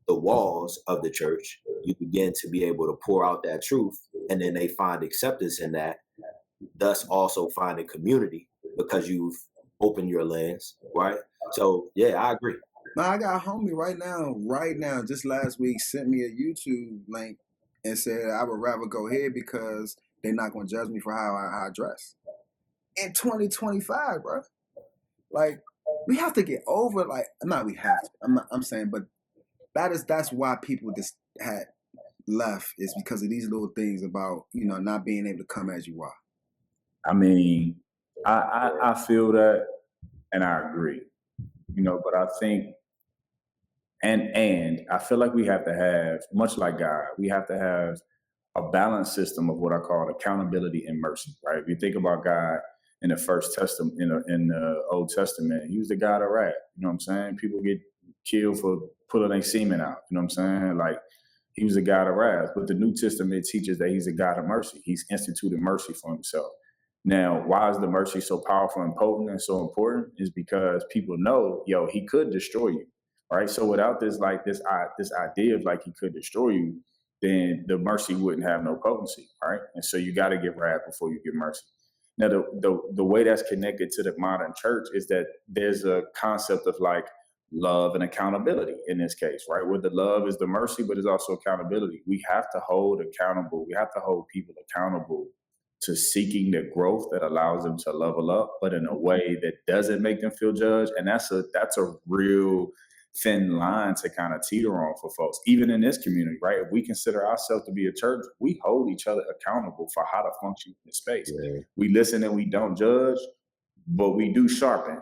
the walls of the church. You begin to be able to pour out that truth, and then they find acceptance in that, thus also finding community because you've opened your lens, right? So yeah, I agree. I got a homie right now, just last week sent me a YouTube link and said I would rather go here because they're not going to judge me for how I dress. In 2025, bro. Like, we have to get over, like, not we have to, I'm saying, but that's why people just had left, is because of these little things about, not being able to come as you are. I mean, I feel that, and I agree, but I think, and I feel like we have to have, much like God, we have to have a balanced system of what I call accountability and mercy, right? If you think about God in the First Testament, in the Old Testament, he was the God of wrath. You know what I'm saying? People get killed for pulling their semen out. You know what I'm saying? Like, he was a God of wrath. But the New Testament teaches that he's a God of mercy. He's instituted mercy for himself. Now, why is the mercy so powerful and potent and so important? Is because people know, he could destroy you, right? So without this idea of like he could destroy you, then the mercy wouldn't have no potency, right? And so you got to give wrath before you give mercy. Now, the way that's connected to the modern church is that there's a concept of like love and accountability in this case, right? Where the love is the mercy, but it's also accountability. We have to hold accountable. We have to hold people accountable to seeking the growth that allows them to level up, but in a way that doesn't make them feel judged. And that's a real thin line to kind of teeter on for folks, even in this community, right? If we consider ourselves to be a church, we hold each other accountable for how to function in space. Yeah. We listen and we don't judge, but we do sharpen.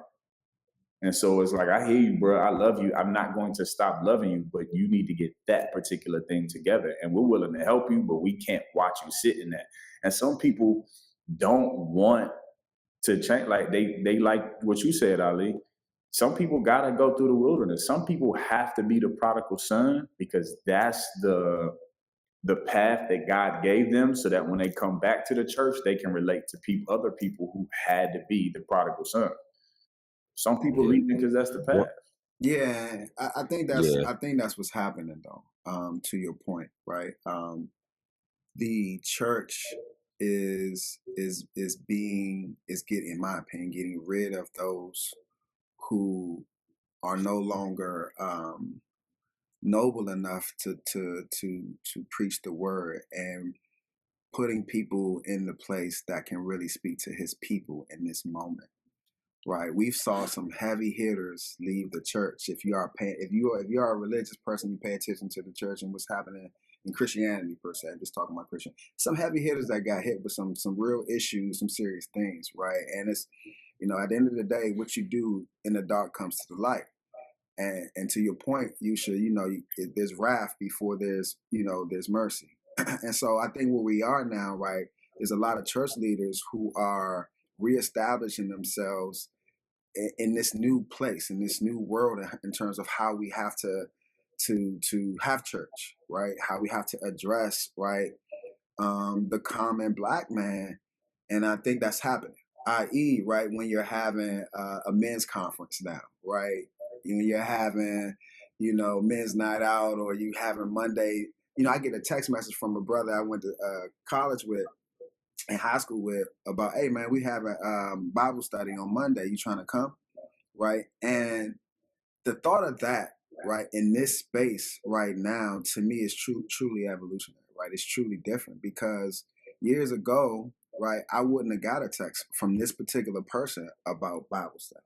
And so it's like, I hear you, bro. I love you. I'm not going to stop loving you, but you need to get that particular thing together. And we're willing to help you, but we can't watch you sit in that. And some people don't want to change. Like they like what you said, Ali. Some people got to go through the wilderness. Some people have to be the prodigal son because that's the path that God gave them, so that when they come back to the church, they can relate to other people who had to be the prodigal son. Some people leave because that's the path. Yeah, I think that's what's happening though. To your point, right? The church is getting, in my opinion, getting rid of those who are no longer noble enough to preach the word, and putting people in the place that can really speak to his people in this moment. Right, we've saw some heavy hitters leave the church. If you are a religious person, you pay attention to the church and what's happening in Christianity per se. I'm just talking about Christian. Some heavy hitters that got hit with some real issues, some serious things, right? And it's, at the end of the day, what you do in the dark comes to the light. And to your point, you should, there's wrath before there's mercy. And so I think where we are now, right, is a lot of church leaders who are reestablishing themselves in this new place, in this new world, in terms of how we have to have church, right? How we have to address, right, the common Black man. And I think that's happening, i.e., right, when you're having a men's conference now, right? When you're having, men's night out, or you having Monday, I get a text message from a brother I went to college with, in high school with, about, hey man, we have a Bible study on Monday. You trying to come? Right? And the thought of that right? In this space right now, to me, is truly evolutionary, right? It's truly different because years ago, right, I wouldn't have got a text from this particular person about Bible study.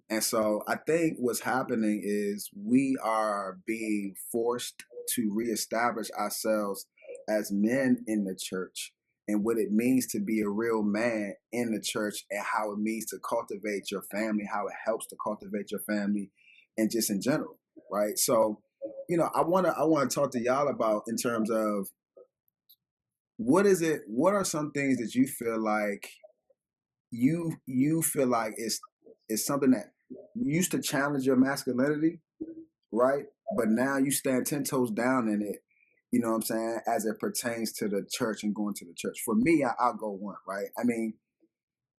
And so I think what's happening is we are being forced to reestablish ourselves as men in the church and what it means to be a real man in the church and how it means to cultivate your family, how it helps to cultivate your family and just in general, right? So, I wanna talk to y'all about in terms of what are some things that you feel like you feel like it's something that used to challenge your masculinity, right? But now you stand 10 toes down in it, you know what I'm saying, as it pertains to the church and going to the church. For me, I'll go one, right? I mean,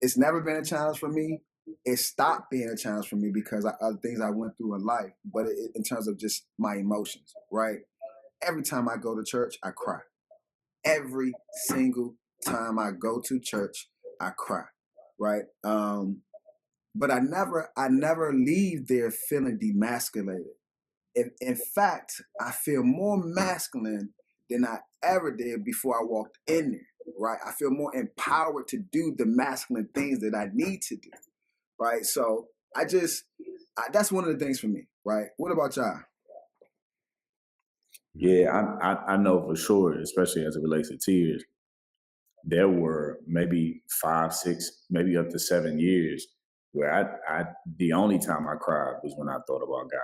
it's never been a challenge for me. It stopped being a challenge for me because of things I went through in life, but in terms of just my emotions, right? Every time I go to church, I cry. Every single time I go to church, I cry, right? But I never leave there feeling demasculated. In fact, I feel more masculine than I ever did before I walked in there, right? I feel more empowered to do the masculine things that I need to do, right? So that's one of the things for me, right? What about y'all? Yeah, I know for sure, especially as it relates to tears. There were maybe 5, 6, maybe up to 7 years where I the only time I cried was when I thought about God.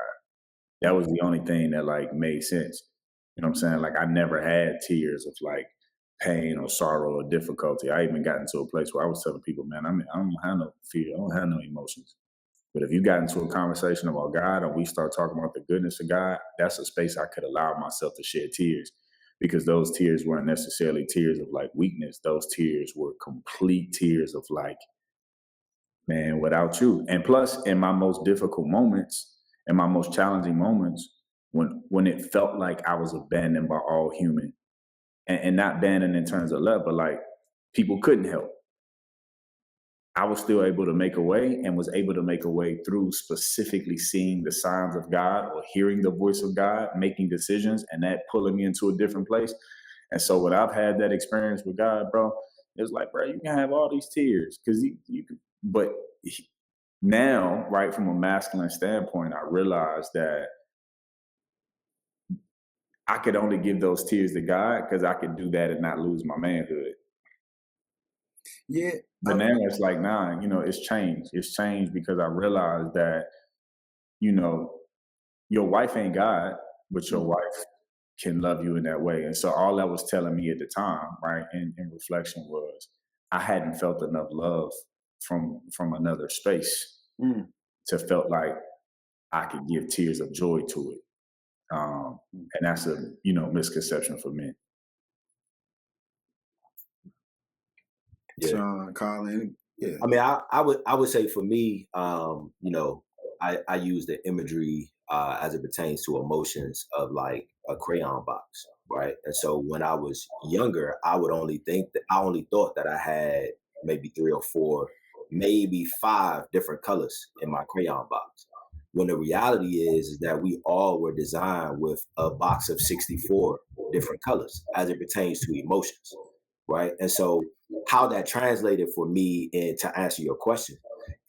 That was the only thing that like made sense. You know what I'm saying? Like I never had tears of like pain or sorrow or difficulty. I even got into a place where I was telling people, man, I don't have no fear. I don't have no emotions. But if you got into a conversation about God and we start talking about the goodness of God, that's a space I could allow myself to shed tears because those tears weren't necessarily tears of like weakness. Those tears were complete tears of like, man, without you. And plus, in my most difficult moments, in my most challenging moments, when it felt like I was abandoned by all human, and not abandoned in terms of love, but like people couldn't help. I was still able to make a way and was able to make a way through specifically seeing the signs of God or hearing the voice of God, making decisions, and that pulling me into a different place. And so when I've had that experience with God, bro, it's like, bro, you can have all these tears because you can, but now, right, from a masculine standpoint, I realize that I could only give those tears to God because I could do that and not lose my manhood. Yeah. But now it's like, nah, it's changed. It's changed because I realized that, your wife ain't God, but your wife can love you in that way. And so all that was telling me at the time, right, in reflection was I hadn't felt enough love from another space to felt like I could give tears of joy to it. And that's a, misconception for men. Yeah. Sean, Colin, yeah. I mean, I would say for me, I use the imagery as it pertains to emotions of like a crayon box, right? And so when I was younger, I only thought that I had maybe 3 or 4, maybe 5 different colors in my crayon box. When the reality is that we all were designed with a box of 64 different colors as it pertains to emotions, right? And so how that translated for me, and to answer your question,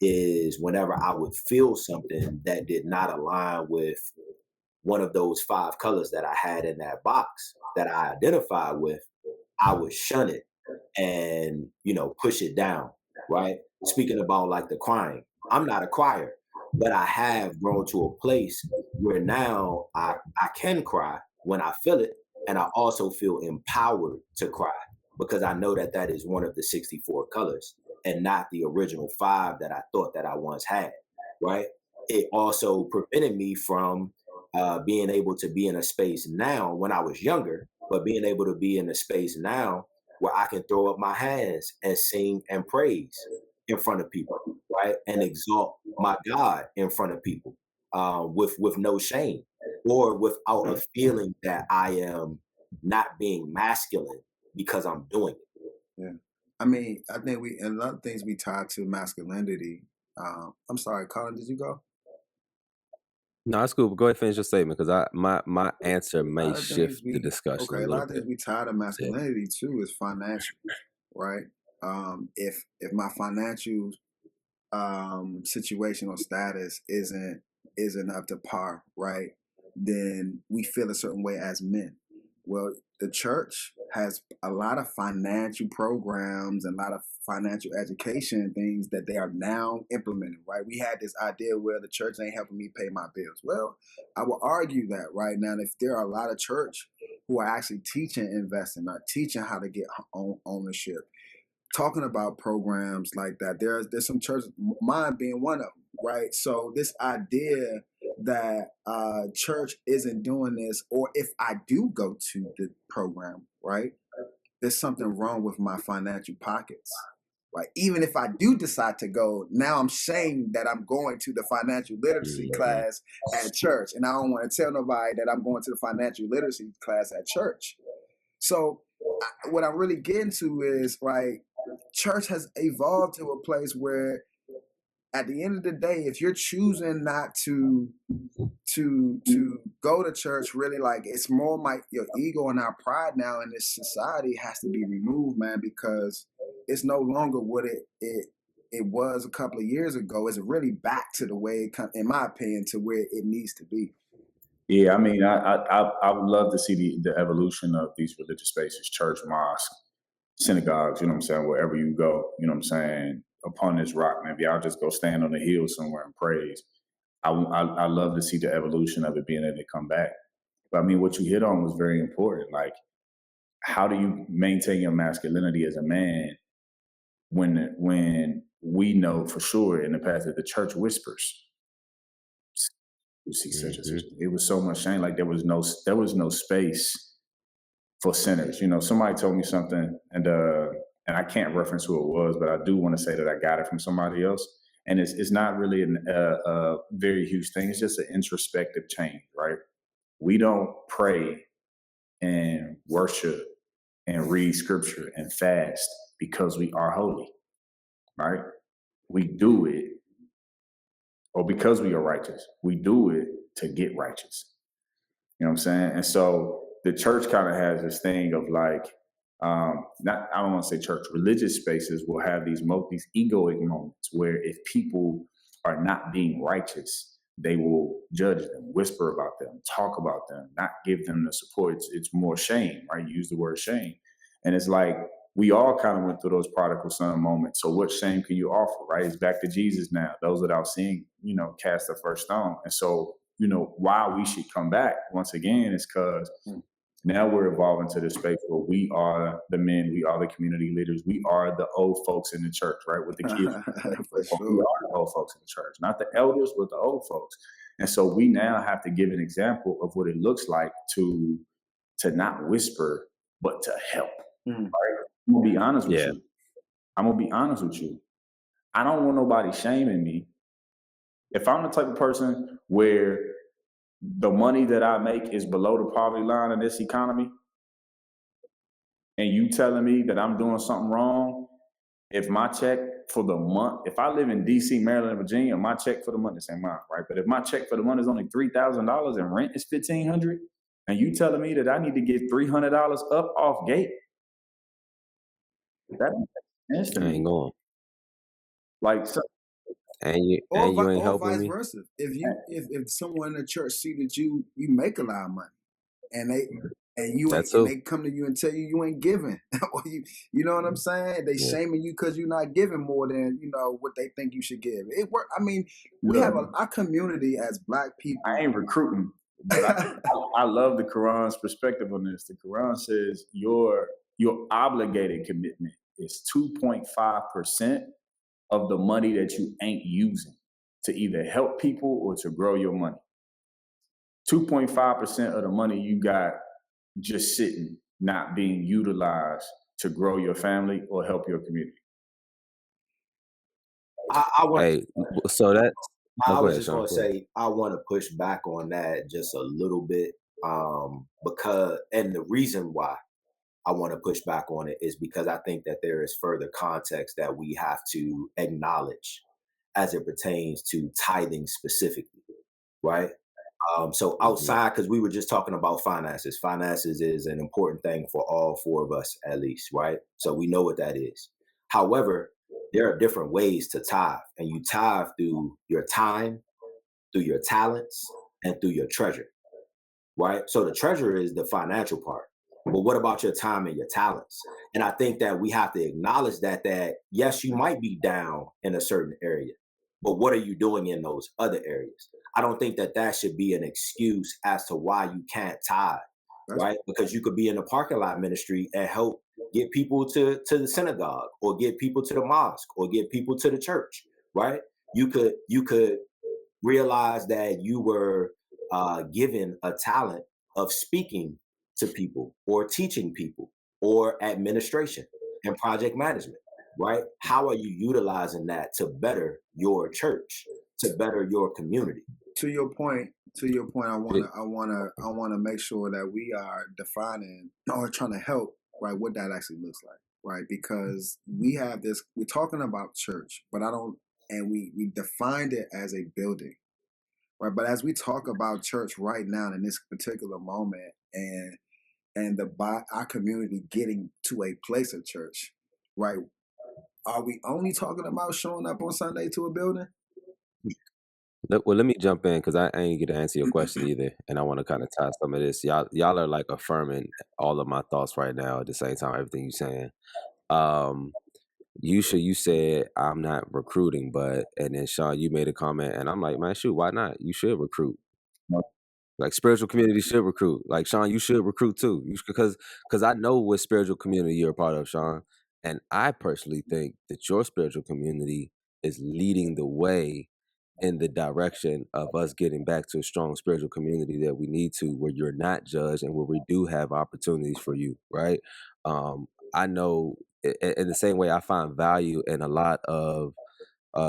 is whenever I would feel something that did not align with one of those 5 colors that I had in that box that I identified with, I would shun it and, push it down, right? Speaking about like the crying, I'm not a crier, but I have grown to a place where now I can cry when I feel it. And I also feel empowered to cry because I know that that is one of the 64 colors and not the original 5 that I thought that I once had, right? It also prevented me from being able to be in a space now when I was younger, but being able to be in a space now where I can throw up my hands and sing and praise in front of people, right? And exalt my God in front of people with no shame or without a feeling that I am not being masculine because I'm doing it. Yeah. I mean, I think a lot of things we tie to masculinity. I'm sorry, Colin, did you go? No, that's cool. But go ahead and finish your statement because my answer may A lot of things shift the discussion a a lot little of things bit. we tied to That's it. masculinity too is financial, right? If my financial situational status isn't up to par, right? Then we feel a certain way as men. Well, the church has a lot of financial programs and a lot of financial education things that they are now implementing, right? We had this idea where the church ain't helping me pay my bills. Well, I will argue that right now, if there are a lot of church who are actually teaching investing, not teaching how to get ownership, talking about programs like that. There's some churches, mine being one of them, right? So this idea that church isn't doing this, or if I do go to the program, right, there's something wrong with my financial pockets. Right. Even if I do decide to go, now I'm shamed that I'm going to the financial literacy class at church. And I don't want to tell nobody that I'm going to the financial literacy class at church. So what I'm really getting to is like church has evolved to a place where at the end of the day, if you're choosing not to go to church, really, like, it's more like your ego and our pride now in this society has to be removed, man, because it's no longer what it was a couple of years ago. It's really back to the way it in my opinion, to where it needs to be. Yeah, I mean, I would love to see the evolution of these religious spaces, church, mosque, synagogues, you know what I'm saying, wherever you go, you know what I'm saying, upon this rock, maybe I'll just go stand on the hill somewhere and praise. I love to see the evolution of it being able to come back. But I mean, what you hit on was very important. Like, how do you maintain your masculinity as a man when we know for sure in the past that the church whispers? You see such and such. It was so much shame. Like there was no space for sinners. You know, somebody told me something, and I can't reference who it was, but I do want to say that I got it from somebody else. And it's not really a very huge thing. It's just an introspective change, right? We don't pray and worship and read scripture and fast because we are holy, right? We do it, or because we are righteous. We do it to get righteous. You know what I'm saying? And so the church kind of has this thing of like, I don't want to say church, religious spaces will have these egoic moments where if people are not being righteous, they will judge them, whisper about them, talk about them, not give them the support. It's more shame, right? You use the word shame. And it's like, we all kind of went through those prodigal son moments. So what shame can you offer, right? It's back to Jesus now. Those without seeing, cast the first stone. And so, why we should come back once again is because now we're evolving to this space where we are the men, we are the community leaders, we are the old folks in the church, right? With the kids. For sure. We are the old folks in the church, not the elders, but the old folks. And so we now have to give an example of what it looks like to not whisper, but to help. Right? I'm gonna be honest with you. I'm gonna be honest with you. I don't want nobody shaming me. If I'm the type of person where the money that I make is below the poverty line in this economy, and you telling me that I'm doing something wrong, if my check for the month, if I live in DC, Maryland, and Virginia, my check for the month is the same amount, right? But if my check for the month is only $3,000 and rent is $1,500, and you telling me that I need to get $300 up off gate, that makes sense to me. Ain't going. Like, so, and you ain't helping vice me. versa. If someone in the church see that you make a lot of money, and they come to you and tell you ain't giving, or you know what I'm saying? They shaming you because you're not giving more than what they think you should give. It work. I mean, we have our community as Black people. I ain't recruiting, but I love the Quran's perspective on this. The Quran says your obligated commitment is 2.5% of the money that you ain't using to either help people or to grow your money. 2.5% of the money you got just sitting, not being utilized to grow your family or help your community. I was just going to say, I want to push back on that just a little bit, because, and the reason why I want to push back on it is because I think that there is further context that we have to acknowledge as it pertains to tithing specifically, right? So outside, because we were just talking about finances. Finances is an important thing for all four of us, at least, right? So we know what that is. However, there are different ways to tithe, and you tithe through your time, through your talents, and through your treasure, right? So the treasure is the financial part. But what about your time and your talents? And I think that we have to acknowledge that yes, you might be down in a certain area, but what are you doing in those other areas? I don't think that should be an excuse as to why you can't tithe, That's right? Because you could be in the parking lot ministry and help get people to the synagogue, or get people to the mosque, or get people to the church, right? You could realize that you were given a talent of speaking to people, or teaching people, or administration and project management, right? How are you utilizing that to better your church, to better your community? to your point. To your point, It- I wanna make sure that we are defining or trying to help, right, what that actually looks like, right? Because we have this, we're talking about church, but I don't, and we defined it as a building, right? But as we talk about church right now in this particular moment, and our community getting to a place of church, right? Are we only talking about showing up on Sunday to a building? Well, let me jump in because I ain't get to answer your question either, and I want to kind of tie some of this. Y'all are like affirming all of my thoughts right now at the same time. Everything you're saying. Um, you said I'm not recruiting, but and then Sean, you made a comment, and I'm like, man, shoot, why not? You should recruit. Like spiritual community should recruit. Like Sean, you should recruit too. Because I know what spiritual community you're a part of, Sean, and I personally think that your spiritual community is leading the way in the direction of us getting back to a strong spiritual community that we need to, where you're not judged and where we do have opportunities for you, right? I know in the same way I find value in a lot of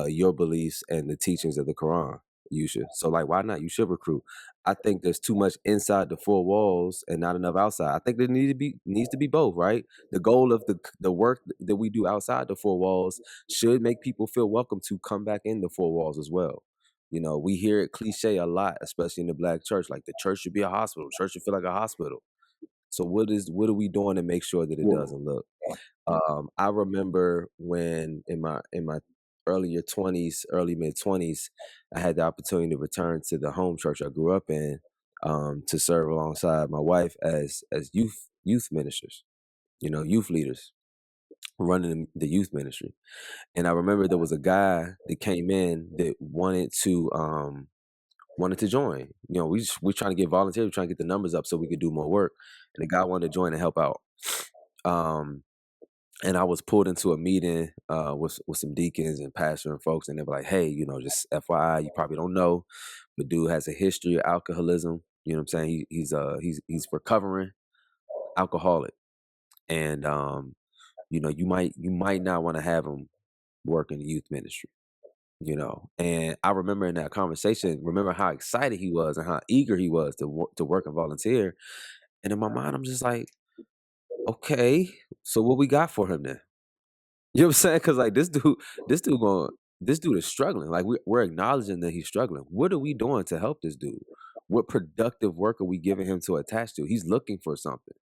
your beliefs and the teachings of the Quran. You should. So like, why not? You should recruit. I think there's too much inside the four walls and not enough outside. I think there needs to be both, right? The goal of the work that we do outside the four walls should make people feel welcome to come back in the four walls as well. You know, we hear it cliche a lot, especially in the black church. Like the church should be a hospital. Church should feel like a hospital. So what are we doing to make sure that it Well, doesn't look? I remember when in my earlier 20s, early mid 20s, I had the opportunity to return to the home church I grew up in, to serve alongside my wife as youth ministers, you know, youth leaders running the youth ministry. And I remember there was a guy that came in that wanted to join. You know, we're trying to get volunteers, we're trying to get the numbers up so we could do more work. And the guy wanted to join and help out. Um, and I was pulled into a meeting with some deacons and pastor and folks, and they were like, "Hey, you know, just FYI, you probably don't know, but dude has a history of alcoholism. You know what I'm saying? He's recovering alcoholic, and you know, you might not want to have him work in the youth ministry." You know, and I remember in that conversation, remember how excited he was and how eager he was to work and volunteer. And in my mind, I'm just like, okay, so what we got for him then? You know what I'm saying? Because like this dude going, this dude is struggling. Like we're acknowledging that he's struggling. What are we doing to help this dude? What productive work are we giving him to attach to? He's looking for something,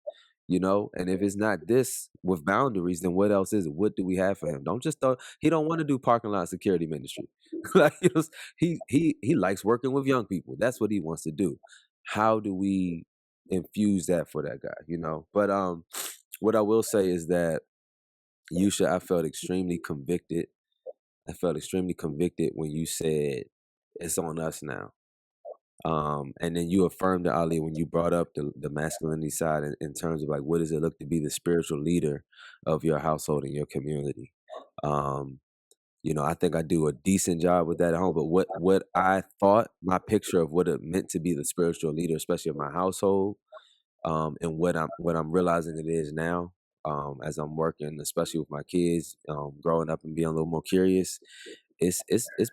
you know. And if it's not this with boundaries, then what else is it? What do we have for him? Don't just throw. He don't want to do parking lot security ministry. Like you know, he likes working with young people. That's what he wants to do. How do we infuse that for that guy? You know. But what I will say is that Yusha, I felt extremely convicted. I felt extremely convicted when you said it's on us now. And then you affirmed it, Ali, when you brought up the masculinity side in terms of like, what does it look to be the spiritual leader of your household and your community? Um, you know, I think I do a decent job with that at home. But what I thought, my picture of what it meant to be the spiritual leader, especially of my household, and what I'm realizing it is now, as I'm working, especially with my kids, growing up and being a little more curious. It's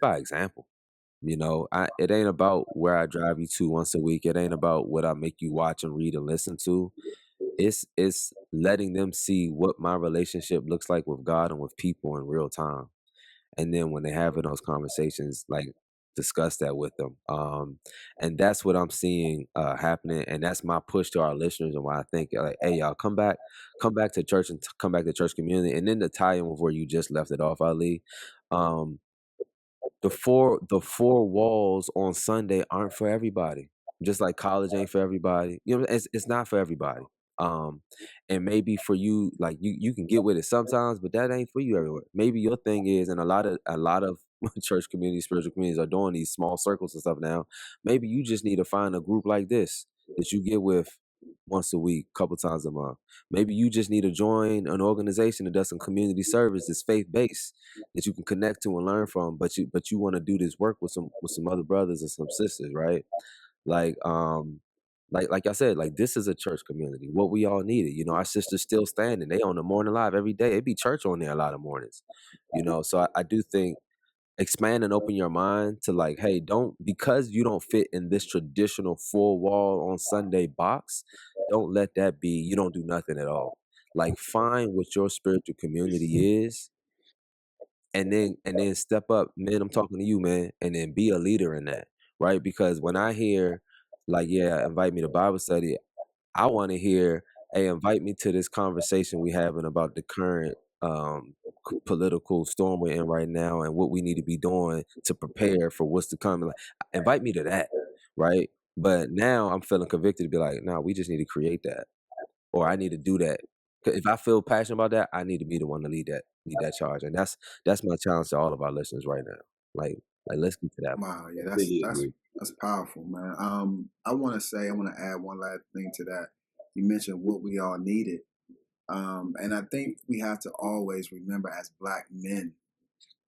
by example. You know, it ain't about where I drive you to once a week. It ain't about what I make you watch and read and listen to. It's letting them see what my relationship looks like with God and with people in real time. And then when they're having those conversations, like discuss that with them. And that's what I'm seeing happening, and that's my push to our listeners, and why I think like, hey, y'all, come back to church, and come back to church community. And then to tie in with where you just left it off, Ali, um, the four walls on Sunday aren't for everybody. Just like college ain't for everybody. You know, it's not for everybody. And maybe for you, like you can get with it sometimes, but that ain't for you everywhere. Maybe your thing is, and a lot of church communities, spiritual communities are doing these small circles and stuff now. Maybe you just need to find a group like this that you get with once a week, couple times a month. Maybe you just need to join an organization that does some community service that's faith based, that you can connect to and learn from. But you want to do this work with some other brothers and some sisters, right? Like like I said, like this is a church community. What we all needed, you know, our sisters still standing. They on the morning live every day. It be church on there a lot of mornings, you know. So I do think expand and open your mind to like, hey, don't, because you don't fit in this traditional four wall on Sunday box, don't let that be you don't do nothing at all. Like find what your spiritual community is, and then step up, man. I'm talking to you, man, and then be a leader in that, right? Because when I hear like, yeah, invite me to Bible study, I want to hear, hey, invite me to this conversation we having about the current political storm we're in right now, and what we need to be doing to prepare for what's to come. Like, invite me to that, right? But now I'm feeling convicted to be like, nah, we just need to create that, or I need to do that. 'Cause if I feel passionate about that, I need to be the one to lead that charge, and that's my challenge to all of our listeners right now. Like let's get to that. Wow, yeah, Completely agree. that's powerful, man. I want to add one last thing to that. You mentioned what we all needed, and I think we have to always remember as Black men,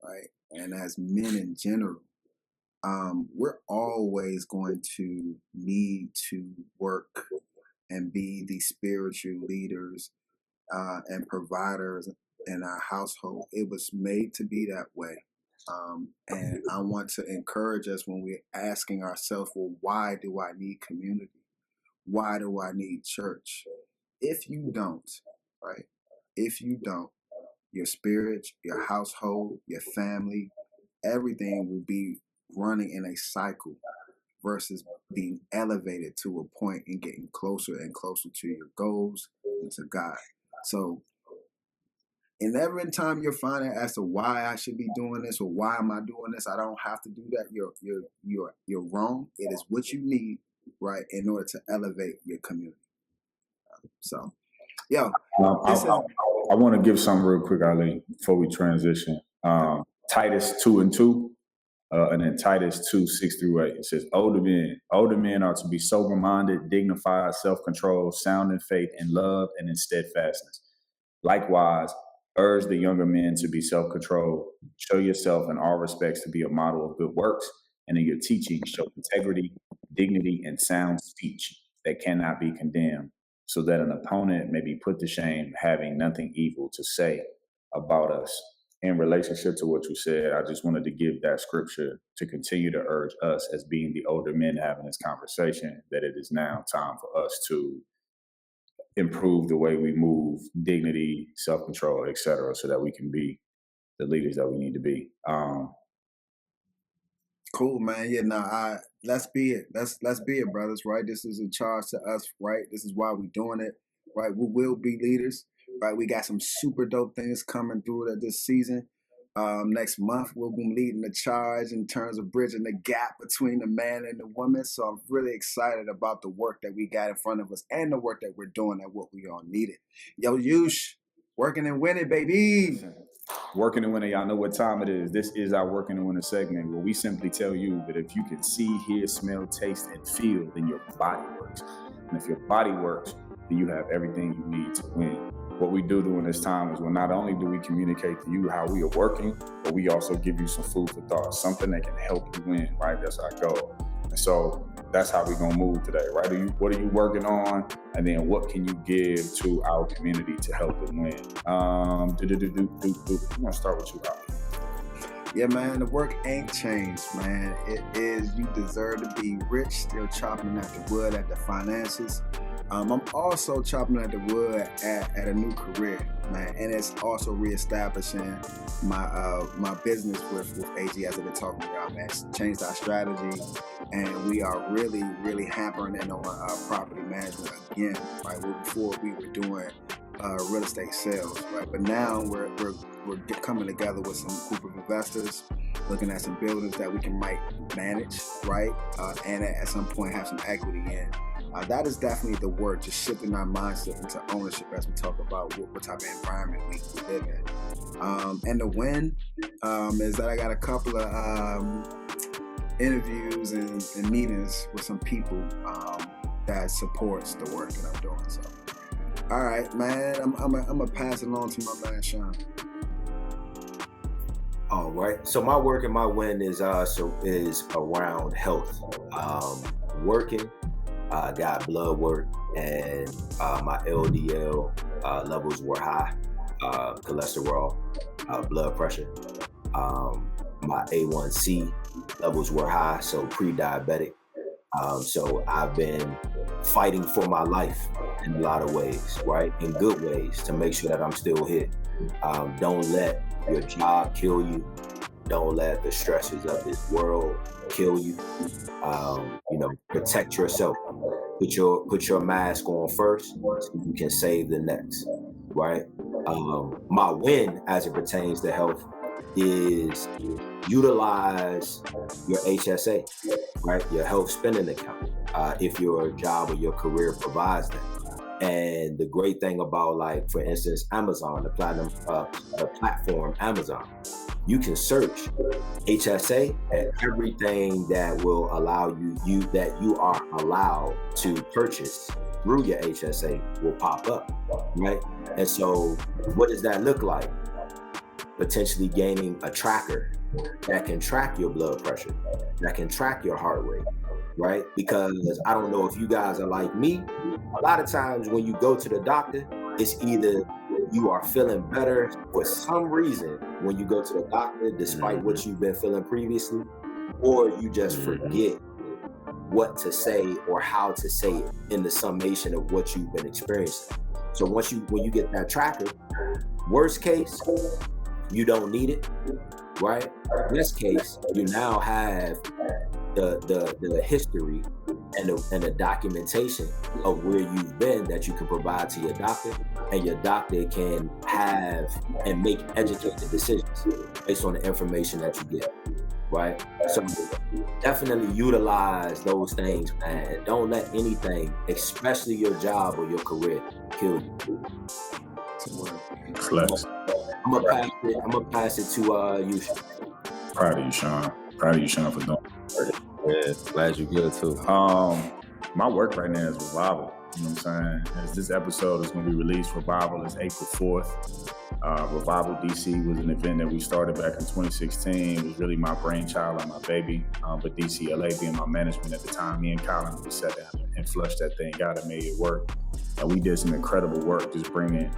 right, and as men in general, we're always going to need to work and be the spiritual leaders and providers in our household. It was made to be that way. And I want to encourage us when we're asking ourselves, well, why do I need community? Why do I need church? If you don't, right? If you don't, your spirit, your household, your family, everything will be running in a cycle versus being elevated to a point and getting closer and closer to your goals and to God. So, and every time you're finding as to why I should be doing this or why am I doing this, I don't have to do that. You're wrong. It is what you need, right, in order to elevate your community. So, yo, I want to give something real quick, Ali, before we transition. Titus 2:2. And then Titus 2:6-8. It says, older men are to be sober-minded, dignified, self-controlled, sound in faith, in love, and in steadfastness. Likewise, urge the younger men to be self-controlled. Show yourself in all respects to be a model of good works, and in your teaching show integrity, dignity, and sound speech that cannot be condemned, so that an opponent may be put to shame, having nothing evil to say about us. In relationship to what you said, I just wanted to give that scripture to continue to urge us as being the older men having this conversation, that it is now time for us to improve the way we move, dignity, self-control, et cetera, so that we can be the leaders that we need to be. Cool, man. Yeah, let's be it. Let's be it, brothers, right? This is a charge to us, right? This is why we're doing it, right? We will be leaders. Right, we got some super dope things coming through this season. Next month, we'll be leading the charge in terms of bridging the gap between the man and the woman. So I'm really excited about the work that we got in front of us and the work that we're doing and what we all needed. Yo, Yush, working and winning, baby. Working and winning, y'all know what time it is. This is our Working and Winning segment, where we simply tell you that if you can see, hear, smell, taste, and feel, then your body works. And if your body works, then you have everything you need to win. What we do during this time is, well, not only do we communicate to you how we are working, but we also give you some food for thought, something that can help you win, right? That's our goal. And so that's how we're going to move today, right? What are you working on? And then what can you give to our community to help them win? I'm going to start with you, Ali. Yeah, man, the work ain't changed, man. It is, you deserve to be rich, still chopping at the wood, at the finances. I'm also chopping at the wood at a new career, man, and it's also reestablishing my business with AG, as I've been talking about, man. It's changed our strategy, and we are really, really hammering in on property management again, right? Before we were doing real estate sales, right? But now we're coming together with some group of investors, looking at some buildings that we might manage, right? And at some point have some equity in. That is definitely the work, just shifting our mindset into ownership as we talk about what type of environment we live in. And the win is that I got a couple of interviews and meetings with some people that supports the work that I'm doing. So, all right, man, I'm gonna pass it on to my man Sean. All right. So my work and my win is around health. Working. Got blood work, and my LDL levels were high, cholesterol, blood pressure. My A1C levels were high, so pre-diabetic. So I've been fighting for my life in a lot of ways, right? In good ways, to make sure that I'm still here. Don't let your job kill you. Don't let the stresses of this world kill you. Protect yourself. Put your mask on first, so you can save the next, right? My win as it pertains to health is utilize your HSA, right? Your health spending account, if your job or your career provides that. And the great thing about, like, for instance, Amazon, the platform Amazon, you can search HSA, and everything that will allow that you are allowed to purchase through your HSA will pop up, right? And so what does that look like? Potentially gaining a tracker that can track your blood pressure, that can track your heart rate, right? Because I don't know if you guys are like me, a lot of times when you go to the doctor, it's either you are feeling better for some reason when you go to the doctor, despite what you've been feeling previously, or you just forget what to say or how to say it in the summation of what you've been experiencing. So when you get that tracker, worst case, you don't need it, right? Best case, you now have the history and the documentation of where you've been that you can provide to your doctor, and your doctor can have and make educated decisions based on the information that you get, right? So definitely utilize those things, man. Don't let anything, especially your job or your career, kill you. Flex. I'm gonna pass it to you. Proud of you, Sean. Proud of you, Sean, for doing it. Yeah, glad you're good too. My work right now is Revival. You know what I'm saying? As this episode is going to be released, Revival is April 4th. Revival DC was an event that we started back in 2016. It was really my brainchild and my baby. But DCLA being my management at the time, me and Colin, we sat down and flushed that thing out and made it work. And we did some incredible work just bringing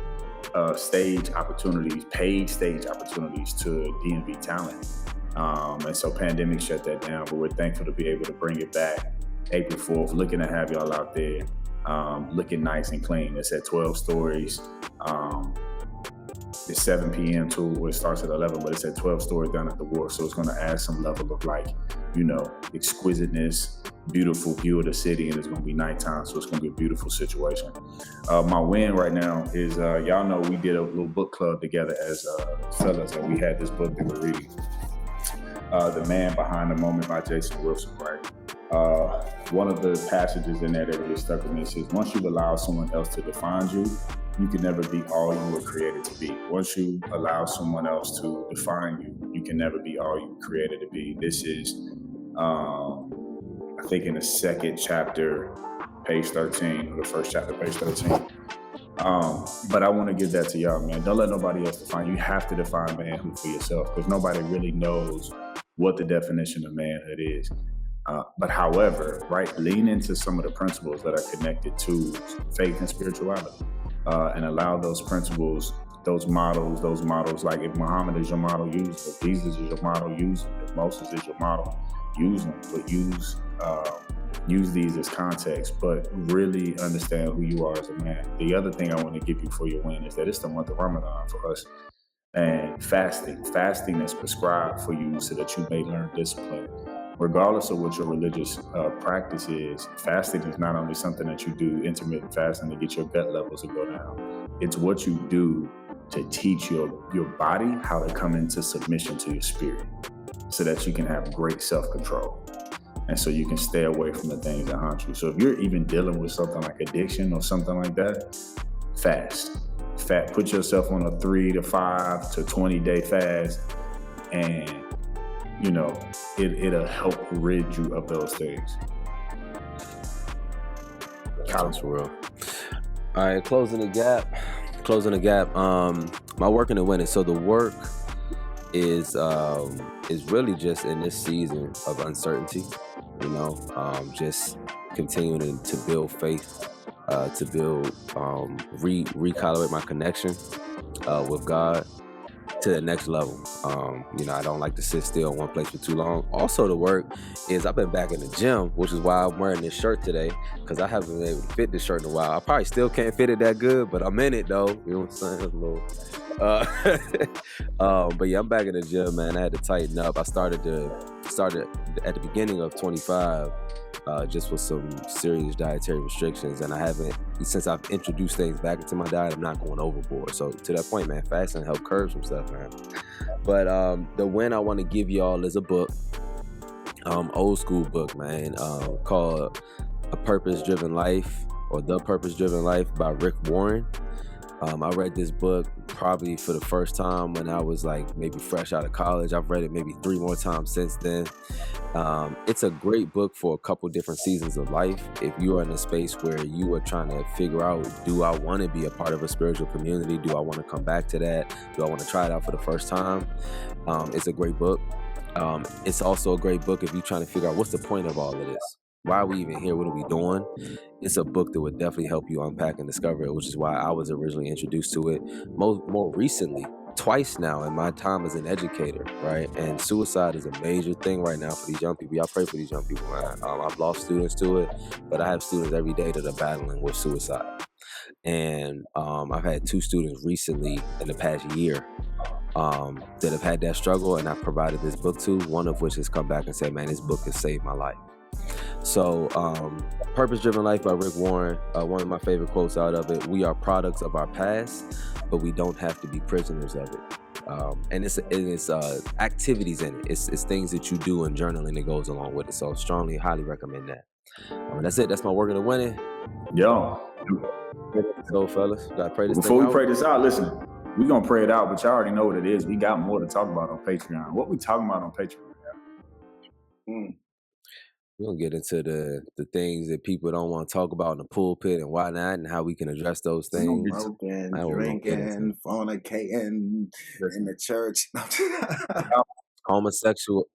stage opportunities, paid stage opportunities to DMV talent. And so pandemic shut that down, but we're thankful to be able to bring it back April 4th, looking to have y'all out there looking nice and clean. It's at 12 stories. It's 7 p.m. to it starts at 11, but it's at 12 stories down at the wharf. So it's going to add some level of exquisiteness, beautiful view of the city, and it's going to be nighttime. So it's going to be a beautiful situation. My win right now is, y'all know we did a little book club together as fellas, and we had this book that we're reading. The Man Behind the Moment by Jason Wilson, right? One of the passages in there that really stuck with me says, once you allow someone else to define you, you can never be all you were created to be. Once you allow someone else to define you, you can never be all you were created to be. This is, I think in the second chapter, page 13, or the first chapter, page 13. But I want to give that to y'all, man. Don't let nobody else define you. You have to define manhood for yourself, because nobody really knows what the definition of manhood is. But however, right, lean into some of the principles that are connected to faith and spirituality, and allow those principles, those models, like if Muhammad is your model, use them. If Jesus is your model, use them. If Moses is your model, use them. But use use these as context, but really understand who you are as a man. The other thing I want to give you for your win is that it's the month of Ramadan for us. And fasting is prescribed for you so that you may learn discipline. Regardless of what your religious practice is, fasting is not only something that you do, intermittent fasting, to get your gut levels to go down. It's what you do to teach your body how to come into submission to your spirit so that you can have great self-control. And so you can stay away from the things that haunt you. So if you're even dealing with something like addiction or something like that, fast. Put yourself on a 3 to 5 to 20-day fast, and it'll help rid you of those things. That's for real. All right, closing the gap. My work in the winning. So the work is really just in this season of uncertainty, just continuing to build faith, to build, recalibrate my connection with God to the next level. I don't like to sit still in one place for too long. Also, the work is I've been back in the gym, which is why I'm wearing this shirt today, because I haven't been able to fit this shirt in a while. I probably still can't fit it that good, but I'm in it though. You know what I'm saying? It's a little, but yeah, I'm back in the gym, man. I had to tighten up. I started at the beginning of 25, just with some serious dietary restrictions, and I haven't, since I've introduced things back into my diet, I'm not going overboard. So to that point, man, fasting helped curb some stuff, man. But the win I want to give y'all is a book, old school book, man, called A Purpose-Driven Life, or The Purpose-Driven Life by Rick Warren. I read this book probably for the first time when I was like maybe fresh out of college. I've read it maybe 3 more times since then. It's a great book for a couple different seasons of life. If you are in a space where you are trying to figure out, do I want to be a part of a spiritual community? Do I want to come back to that? Do I want to try it out for the first time? It's a great book. It's also a great book if you're trying to figure out what's the point of all of this? Why are we even here? What are we doing? It's a book that would definitely help you unpack and discover it, which is why I was originally introduced to it. More recently, twice now in my time as an educator, right? And suicide is a major thing right now for these young people. Y'all pray for these young people, man. I've lost students to it, but I have students every day that are battling with suicide. And I've had 2 students recently in the past year that have had that struggle, and I provided this book to, one of which has come back and said, man, this book has saved my life. So, Purpose-Driven Life by Rick Warren, one of my favorite quotes out of it: we are products of our past, but we don't have to be prisoners of it. And it's activities in it. It's things that you do and journaling that goes along with it. So strongly, highly recommend that. That's it. That's my work in the winning. Yo. So fellas, gotta pray this Before thing we out. pray this out, listen, we're going to pray it out, but y'all already know what it is. We got more to talk about on Patreon. What we talking about on Patreon? We're going to get into the things that people don't want to talk about in the pulpit and why not, and how we can address those things. Smoking, drinking, fornicating in the church. Homosexuality.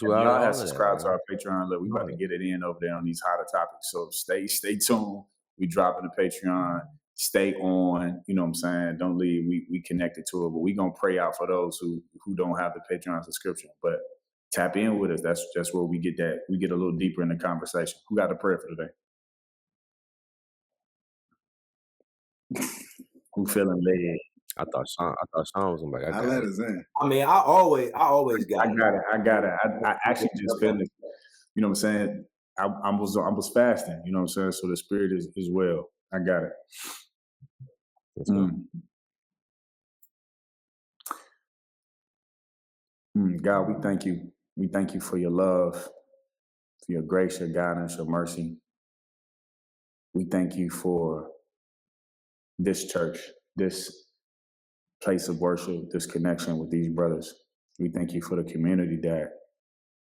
Y'all have subscribed to our Patreon. Look, we about to get it in over there on these hotter topics. So stay tuned. We dropping the Patreon. Stay on. You know what I'm saying? Don't leave. We connected to it, but we gonna pray out for those who don't have the Patreon subscription. But tap in with us. That's where we get that. We get a little deeper in the conversation. Who got a prayer for today? Who feeling led? I thought Sean was gonna be like, I let us in. I mean, I always got I got it. I actually just finished. You know what I'm saying? I was fasting. You know what I'm saying? So the spirit is well. I got it. God, we thank you. We thank you for your love, for your grace, your guidance, your mercy. We thank you for this church, this place of worship, this connection with these brothers. We thank you for the community that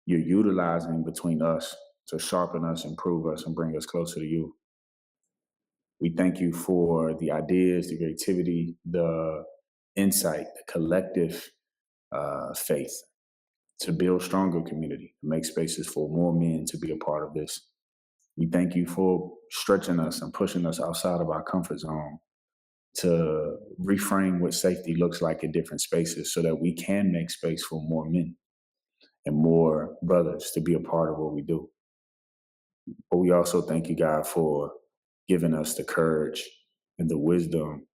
you're utilizing between us to sharpen us, improve us, and bring us closer to you. We thank you for the ideas, the creativity, the insight, the collective faith to build stronger community, to make spaces for more men to be a part of this. We thank you for stretching us and pushing us outside of our comfort zone to reframe what safety looks like in different spaces so that we can make space for more men and more brothers to be a part of what we do. But we also thank you, God, for giving us the courage and the wisdom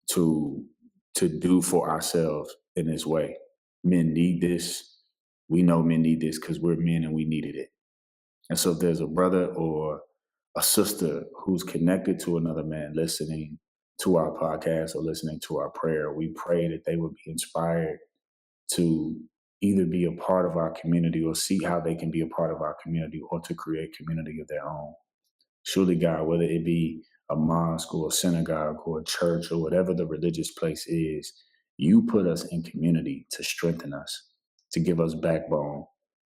to do for ourselves in this way. Men need this. We know men need this because we're men and we needed it. And so if there's a brother or a sister who's connected to another man listening to our podcast or listening to our prayer, we pray that they would be inspired to either be a part of our community or see how they can be a part of our community or to create community of their own. Surely, God, whether it be a mosque or a synagogue or a church or whatever the religious place is, you put us in community to strengthen us, to give us backbone,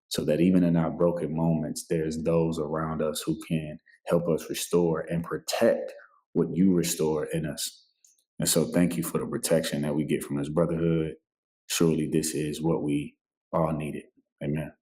so that even in our broken moments, there's those around us who can help us restore and protect what you restore in us. And so thank you for the protection that we get from this brotherhood. Surely this is what we all needed. Amen.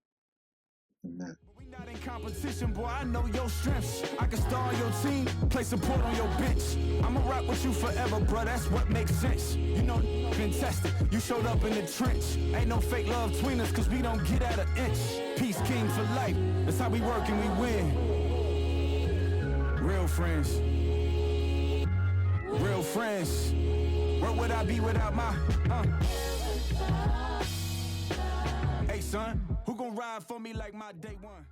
Amen. We not in competition, boy, I know your strengths. I can star on your team, play support on your bench. I'ma rock with you forever, bro, that's what makes sense. You know, been tested, you showed up in the trench. Ain't no fake love between us, cause we don't get out an inch. Peace king for life, that's how we work and we win. Real friends. Real friends. Where would I be without my, Hey son, who gon' ride for me like my day one?